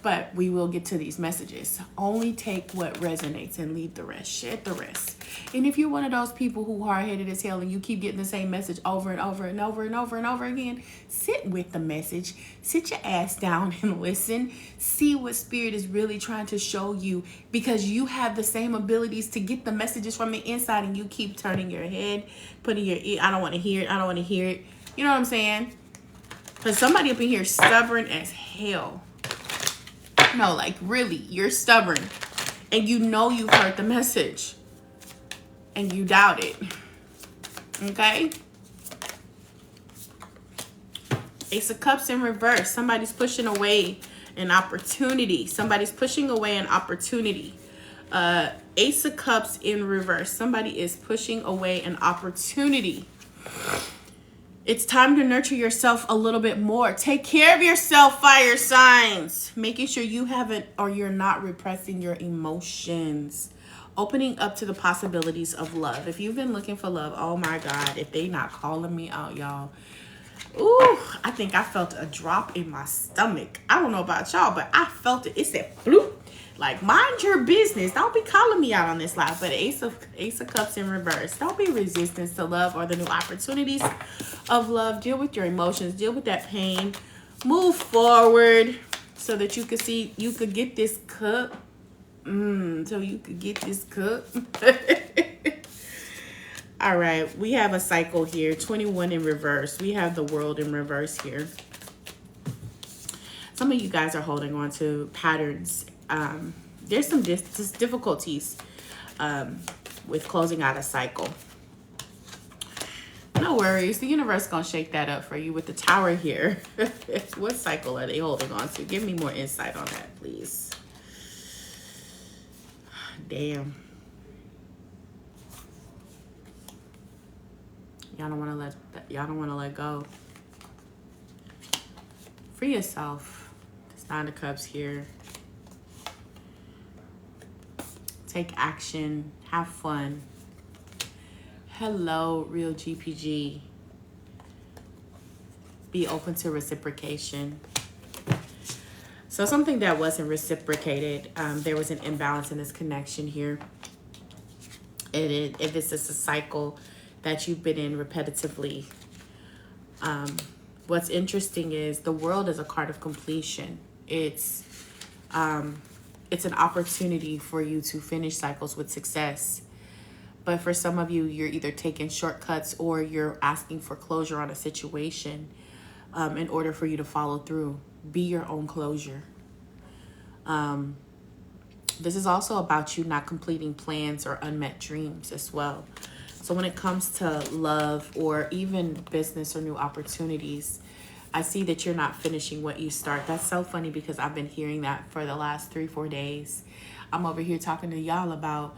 But we will get to these messages. Only take what resonates and leave the rest. Shed the rest. And if you're one of those people who hard-headed as hell and you keep getting the same message over and over and over and over and over again, sit with the message. Sit your ass down and listen. See what spirit is really trying to show you, because you have the same abilities to get the messages from the inside, and you keep turning your head, putting your ear, I don't want to hear it, I don't want to hear it. You know what I'm saying? Because somebody up in here is stubborn as hell. No, like really, you're stubborn and you know you've heard the message and you doubt it. Okay? Ace of Cups in reverse. Somebody's pushing away an opportunity. Somebody's pushing away an opportunity. Ace of Cups in reverse. Somebody is pushing away an opportunity. It's time to nurture yourself a little bit more. Take care of yourself, fire signs. Making sure you haven't, or you're not repressing your emotions. Opening up to the possibilities of love. If you've been looking for love, oh my God, if they not calling me out, y'all. Ooh, I think I felt a drop in my stomach. I don't know about y'all, but I felt it. It said bloop. Like, mind your business. Don't be calling me out on this live. But Ace of Cups in reverse. Don't be resistant to love or the new opportunities of love. Deal with your emotions. Deal with that pain. Move forward so that you could see, you could get this cup. So you could get this cup. All right. We have a cycle here. 21 in reverse. We have the World in reverse here. Some of you guys are holding on to patterns. There's some difficulties with closing out a cycle. No worries. The universe gonna shake that up for you with the Tower here. What cycle are they holding on to? Give me more insight on that, please. Damn. Y'all don't want to let go. Free yourself. It's Nine of Cups here. Take action. Have fun. Hello, real GPG. Be open to reciprocation. So something that wasn't reciprocated, there was an imbalance in this connection here. If it's just a cycle that you've been in repetitively, what's interesting is the World is a card of completion. It's an opportunity for you to finish cycles with success. But for some of you, you're either taking shortcuts or you're asking for closure on a situation in order for you to follow through. Be your own closure. This is also about you not completing plans or unmet dreams as well. So when it comes to love or even business or new opportunities, I see that you're not finishing what you start. That's so funny because I've been hearing that for the last 3-4 days. I'm over here talking to y'all about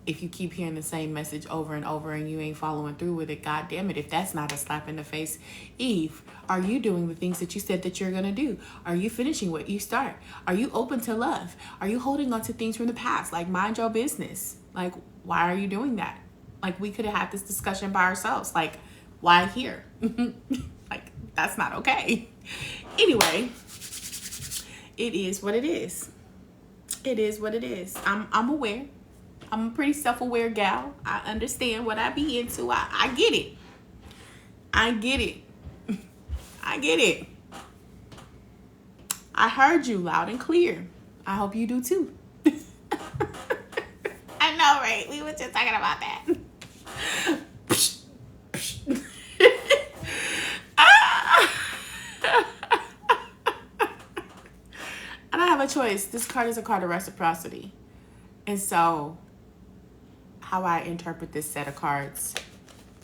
if you keep hearing the same message over and over and you ain't following through with it, God damn it, if that's not a slap in the face. Eve, are you doing the things that you said that you're going to do? Are you finishing what you start? Are you open to love? Are you holding on to things from the past? Like, mind your business. Like, why are you doing that? Like, we could have had this discussion by ourselves. Like, why here? Like, that's not okay. Anyway, it is what it is. It is what it is. I'm aware. I'm a pretty self-aware gal. I understand what I be into. I get it. I get it. I get it. I heard you loud and clear. I hope you do too. I know, right? We were just talking about that. I don't have a choice. This card is a card of reciprocity. And so, how I interpret this set of cards,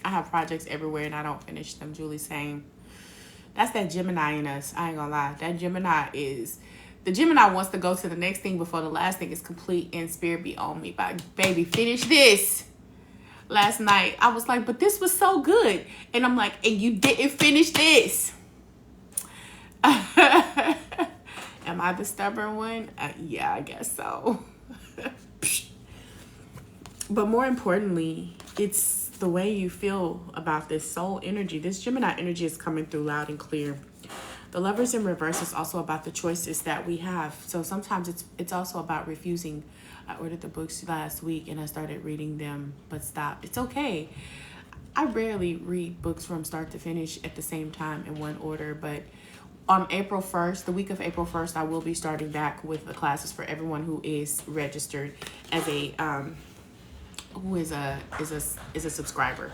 I have projects everywhere and I don't finish them. Julie's saying, that's that Gemini in us. I ain't gonna lie. That Gemini is, the Gemini wants to go to the next thing before the last thing is complete, and spirit be on me. But baby, finish this. Last night, I was like, but this was so good. And I'm like, and you didn't finish this. Am I the stubborn one? Yeah, I guess so. But more importantly, it's the way you feel about this soul energy. This Gemini energy is coming through loud and clear. The Lovers in reverse is also about the choices that we have. So sometimes it's also about refusing. I ordered the books last week and I started reading them, but stopped. It's okay. I rarely read books from start to finish at the same time in one order, but on April 1st, the week of April 1st, I will be starting back with the classes for everyone who is registered as a who is a subscriber,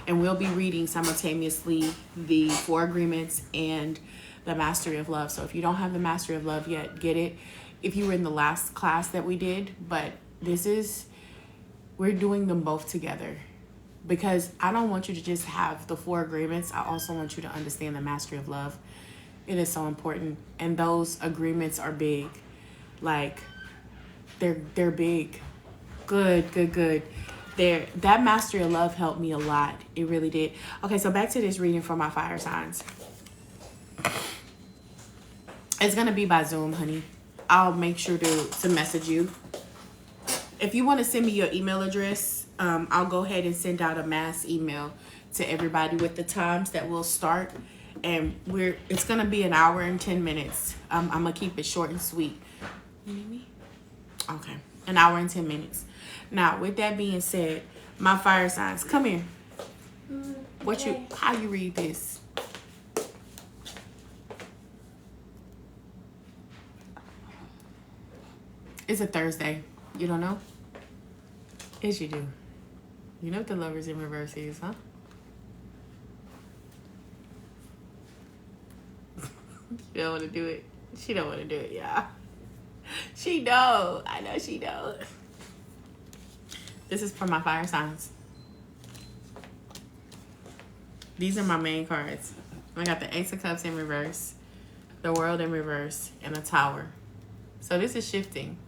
and we'll be reading simultaneously the 4 agreements and the Mastery of Love. So if you don't have the Mastery of Love yet, get it. If you were in the last class that we did, but we're doing them both together, because I don't want you to just have the 4 agreements. I also want you to understand the Mastery of Love. It is so important, and those agreements are big. Like, they're big. Good. That Mastery of Love helped me a lot. It really did. Okay, so back to this reading for my fire signs. It's gonna be by Zoom, honey. I'll make sure to message you. If you want to send me your email address, I'll go ahead and send out a mass email to everybody with the times that we'll start. And it's gonna be an hour and 10 minutes. I'm gonna keep it short and sweet. You need me? Okay, an hour and 10 minutes. Now, with that being said, my fire signs, come here. How you read this? It's a Thursday. You don't know? Yes, you do. You know what the Lovers in reverse is, huh? She don't want to do it. She don't want to do it, y'all. She know. I know she knows. This is for my fire signs. These are my main cards. I got the Ace of Cups in reverse, the World in reverse, and the Tower. So this is shifting,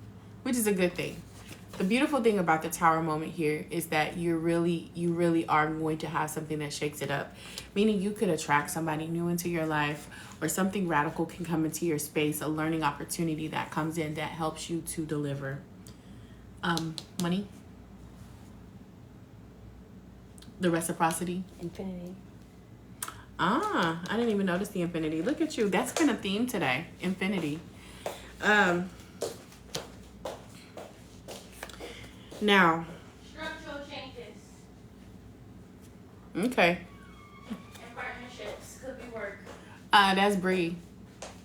which is a good thing. The beautiful thing about the Tower moment here is that you really are going to have something that shakes it up. Meaning you could attract somebody new into your life, or something radical can come into your space, a learning opportunity that comes in that helps you to deliver. Money. The reciprocity. Infinity. I didn't even notice the infinity. Look at you. That's been a theme today. Infinity. Now. Structural changes. Okay. And partnerships could be work. That's Bree.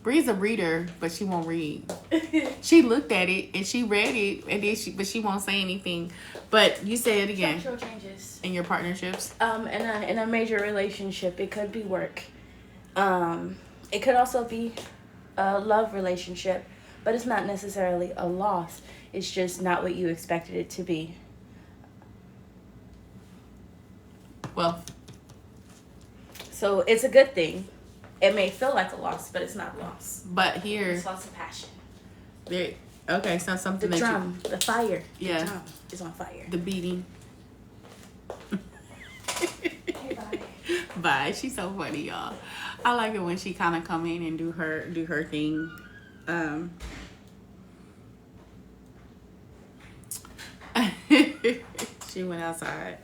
Bree's a reader, but she won't read. She looked at it and she read it, and then but she won't say anything. But you say it again. Structural changes. In your partnerships. In a major relationship, it could be work. It could also be a love relationship, but it's not necessarily a loss. It's just not what you expected it to be. Well. So it's a good thing. It may feel like a loss, but it's not a loss. But here. It's loss of passion. Okay, so something The that drum, the fire. Yeah. The drum is on fire. the beating. Okay, bye. Bye. She's so funny, y'all. I like it when she kind of come in and do her thing. She went outside.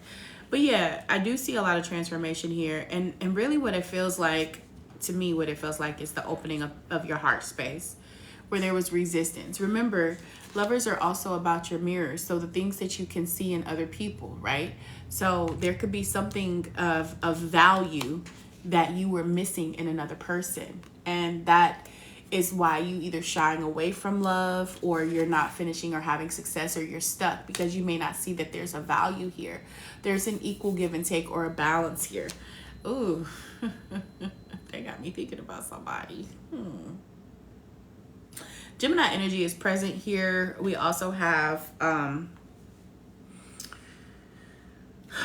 But yeah, I do see a lot of transformation here. And really what it feels like, to me, what it feels like is the opening of your heart space where there was resistance. Remember, lovers are also about your mirrors. So the things that you can see in other people, right? So there could be something of value that you were missing in another person. And that is why you either shying away from love, or you're not finishing or having success, or you're stuck because you may not see that there's a value here. There's an equal give and take, or a balance here. Ooh, they got me thinking about somebody. Gemini energy is present here. We also have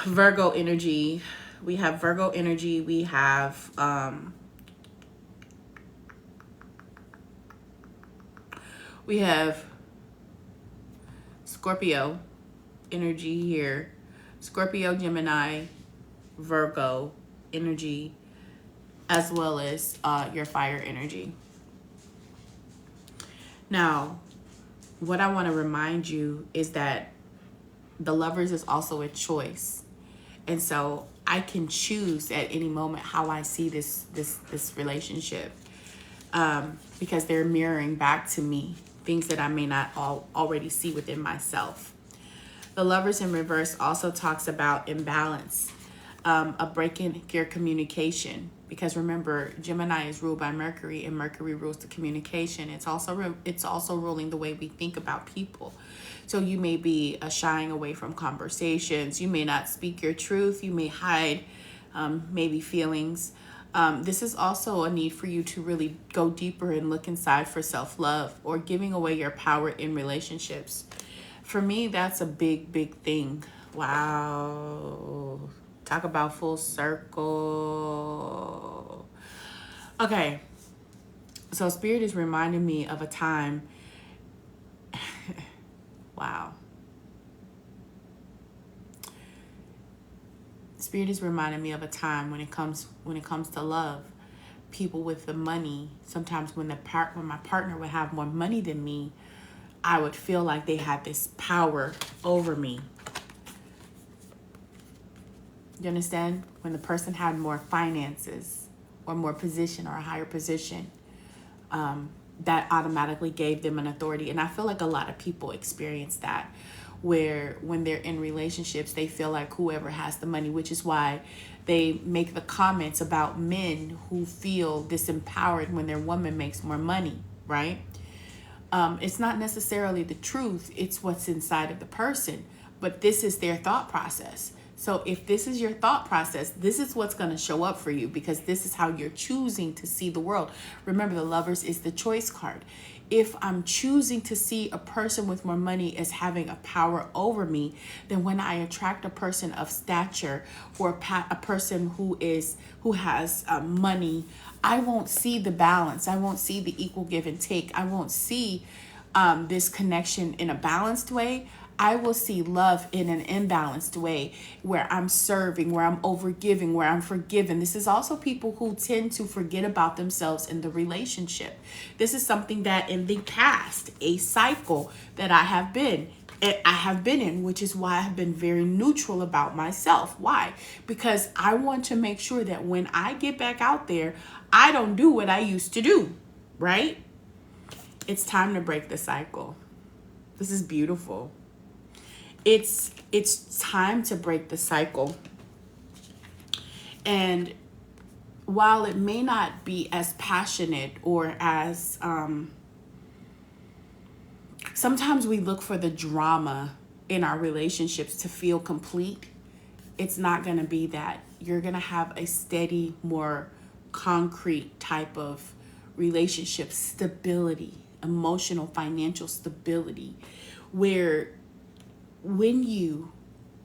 Virgo energy. We have Virgo energy. We have Scorpio energy here. Scorpio, Gemini, Virgo energy, as well as your fire energy. Now, what I want to remind you is that the lovers is also a choice. And so I can choose at any moment how I see this relationship, because they're mirroring back to me things that I may not already see within myself. The lovers in reverse also talks about imbalance, a break in your communication. Because remember, Gemini is ruled by Mercury, and Mercury rules the communication. It's also ruling the way we think about people. So you may be shying away from conversations. You may not speak your truth. You may hide maybe feelings. This is also a need for you to really go deeper and look inside for self-love, or giving away your power in relationships. For me, that's a big, big thing. Wow. Talk about full circle. Okay. So Spirit is reminding me of a time. Wow. Spirit is reminding me of a time when it comes to love. People with the money. Sometimes when my partner would have more money than me, I would feel like they had this power over me. You understand? When the person had more finances, or more position, or a higher position, that automatically gave them an authority. And I feel like a lot of people experience that, where when they're in relationships, they feel like whoever has the money, which is why they make the comments about men who feel disempowered when their woman makes more money, right? It's not necessarily the truth. It's what's inside of the person. But this is their thought process. So if this is your thought process, this is what's going to show up for you, because this is how you're choosing to see the world. Remember, the lovers is the choice card. If I'm choosing to see a person with more money as having a power over me, then when I attract a person of stature, or a person who has money, I won't see the balance. I won't see the equal give and take. I won't see this connection in a balanced way. I will see love in an imbalanced way, where I'm serving, where I'm overgiving, where I'm forgiven. This is also people who tend to forget about themselves in the relationship. This is something that in the past, a cycle that I have been in, which is why I've been very neutral about myself. Why? Because I want to make sure that when I get back out there, I don't do what I used to do, right? It's time to break the cycle. This is beautiful. It's time to break the cycle. And while it may not be as passionate, or as sometimes we look for the drama in our relationships to feel complete, it's not going to be that. You're going to have a steady, more concrete type of relationship stability, emotional, financial stability, where when you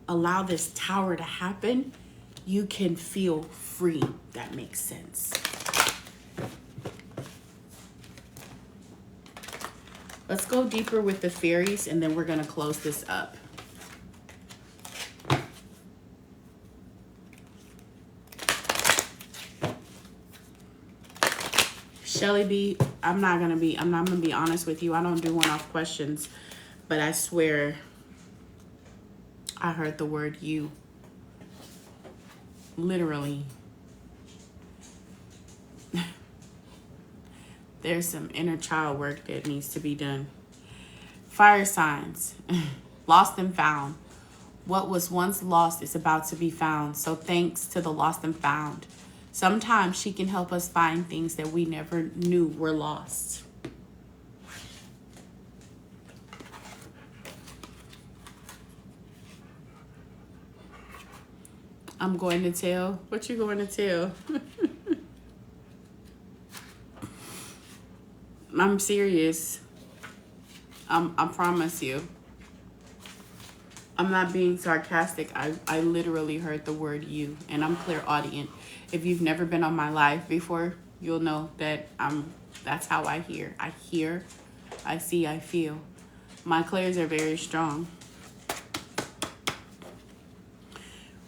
allow this tower to happen, you can feel free. That makes sense. Let's go deeper with the fairies, and then we're going to close this up. Shelly B, I'm not gonna be honest with you. I don't do one-off questions, but I swear I heard the word you. Literally. There's some inner child work that needs to be done. Fire signs. Lost and found. What was once lost is about to be found. So thanks to the lost and found. Sometimes she can help us find things that we never knew were lost. I'm going to tell. What you going to tell? I'm serious. I promise you. I'm not being sarcastic. I literally heard the word you, and I'm clairaudient. If you've never been on my live before, you'll know that that's how I hear. I hear, I see, I feel. My clairs are very strong.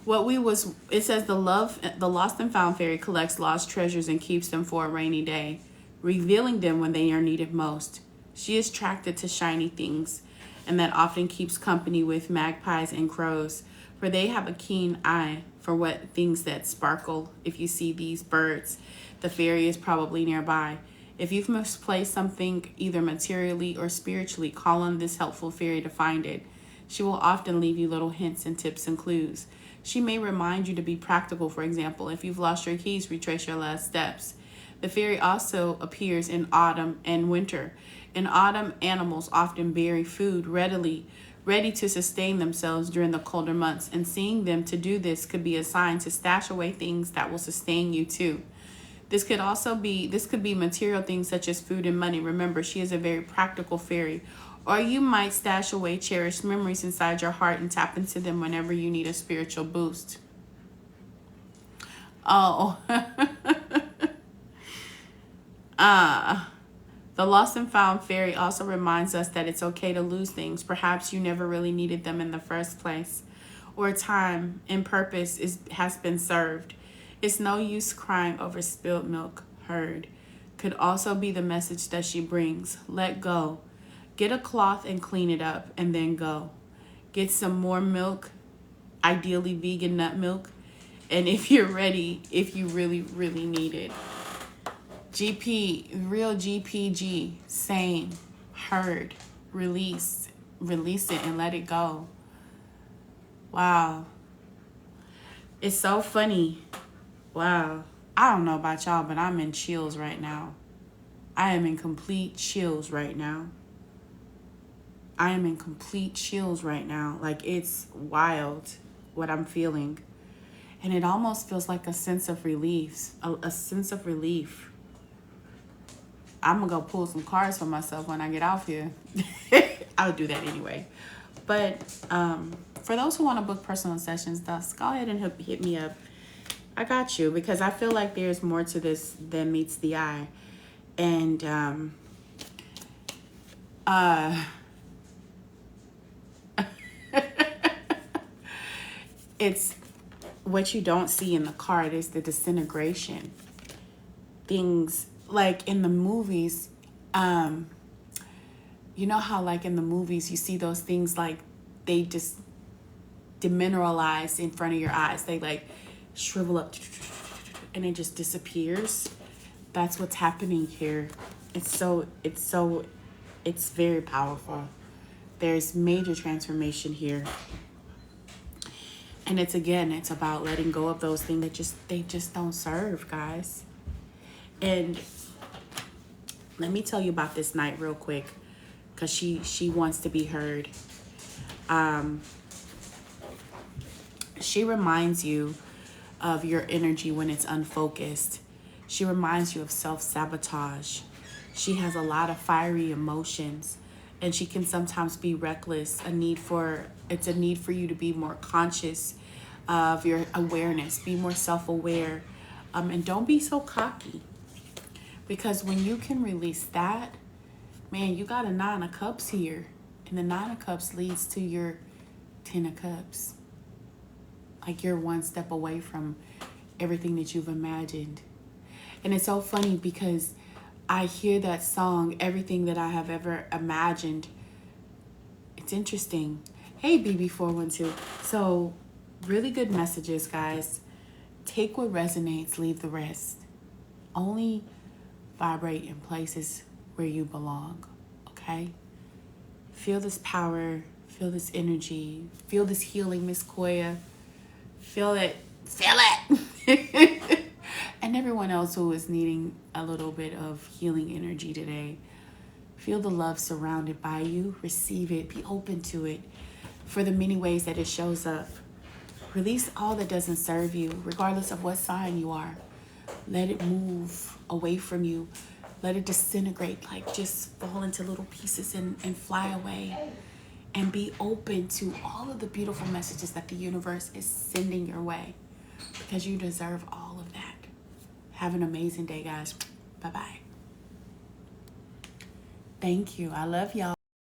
It says the lost and found fairy collects lost treasures and keeps them for a rainy day, revealing them when they are needed most. She is attracted to shiny things, and that often keeps company with magpies and crows, for they have a keen eye for what things that sparkle. If you see these birds, the fairy is probably nearby. If you've misplaced something, either materially or spiritually, call on this helpful fairy to find it. She will often leave you little hints and tips and clues. She may remind you to be practical. For example, if you've lost your keys, retrace your last steps. The fairy also appears in autumn and winter. In autumn, animals often bury food ready to sustain themselves during the colder months, and seeing them to do this could be a sign to stash away things that will sustain you too. This could be material things such as food and money. Remember, she is a very practical fairy. Or you might stash away cherished memories inside your heart and tap into them whenever you need a spiritual boost. Oh. The lost and found fairy also reminds us that it's okay to lose things. Perhaps you never really needed them in the first place, or time and purpose has been served. It's no use crying over spilled milk. Heard could also be the message that she brings. Let go. Get a cloth and clean it up, and then go. Get some more milk, ideally vegan nut milk, and if you're ready, if you really, really need it. Real GPG, sane, heard, release it and let it go. Wow. It's so funny. Wow. I don't know about y'all, but I'm in chills right now. I am in complete chills right now. Like, it's wild what I'm feeling. And it almost feels like a sense of relief. A sense of relief. I'm going to go pull some cards for myself when I get off here. I'll do that anyway. But for those who want to book personal sessions, go ahead and hit me up. I got you, because I feel like there's more to this than meets the eye. And it's what you don't see in the card is the disintegration. Things like in the movies, you know how like in the movies you see those things like they just demineralize in front of your eyes. They like shrivel up and it just disappears. That's what's happening here. It's very powerful. There's major transformation here. And it's about letting go of those things that they just don't serve, guys. And let me tell you about this night real quick, because she wants to be heard. She reminds you of your energy when it's unfocused. She reminds you of self-sabotage. She has a lot of fiery emotions, and she can sometimes be reckless. It's a need for you to be more conscious of your awareness. Be more self-aware, and don't be so cocky. Because when you can release that, Man, you got a 9 of Cups here. And the 9 of Cups leads to your 10 of Cups. Like you're one step away from everything that you've imagined. And it's so funny because I hear that song, Everything That I Have Ever Imagined. It's interesting. Hey, BB412. So, really good messages, guys. Take what resonates, leave the rest. Only vibrate in places where you belong, okay? Feel this power, feel this energy, feel this healing, Miss Koya. Feel it. Feel it. And everyone else who is needing a little bit of healing energy today. Feel the love surrounded by you. Receive it. Be open to it for the many ways that it shows up. Release all that doesn't serve you, regardless of what sign you are. Let it move away from you. Let it disintegrate, like just fall into little pieces and fly away. And be open to all of the beautiful messages that the universe is sending your way, because you deserve all of that. Have an amazing day, guys. Bye-bye. Thank you. I love y'all.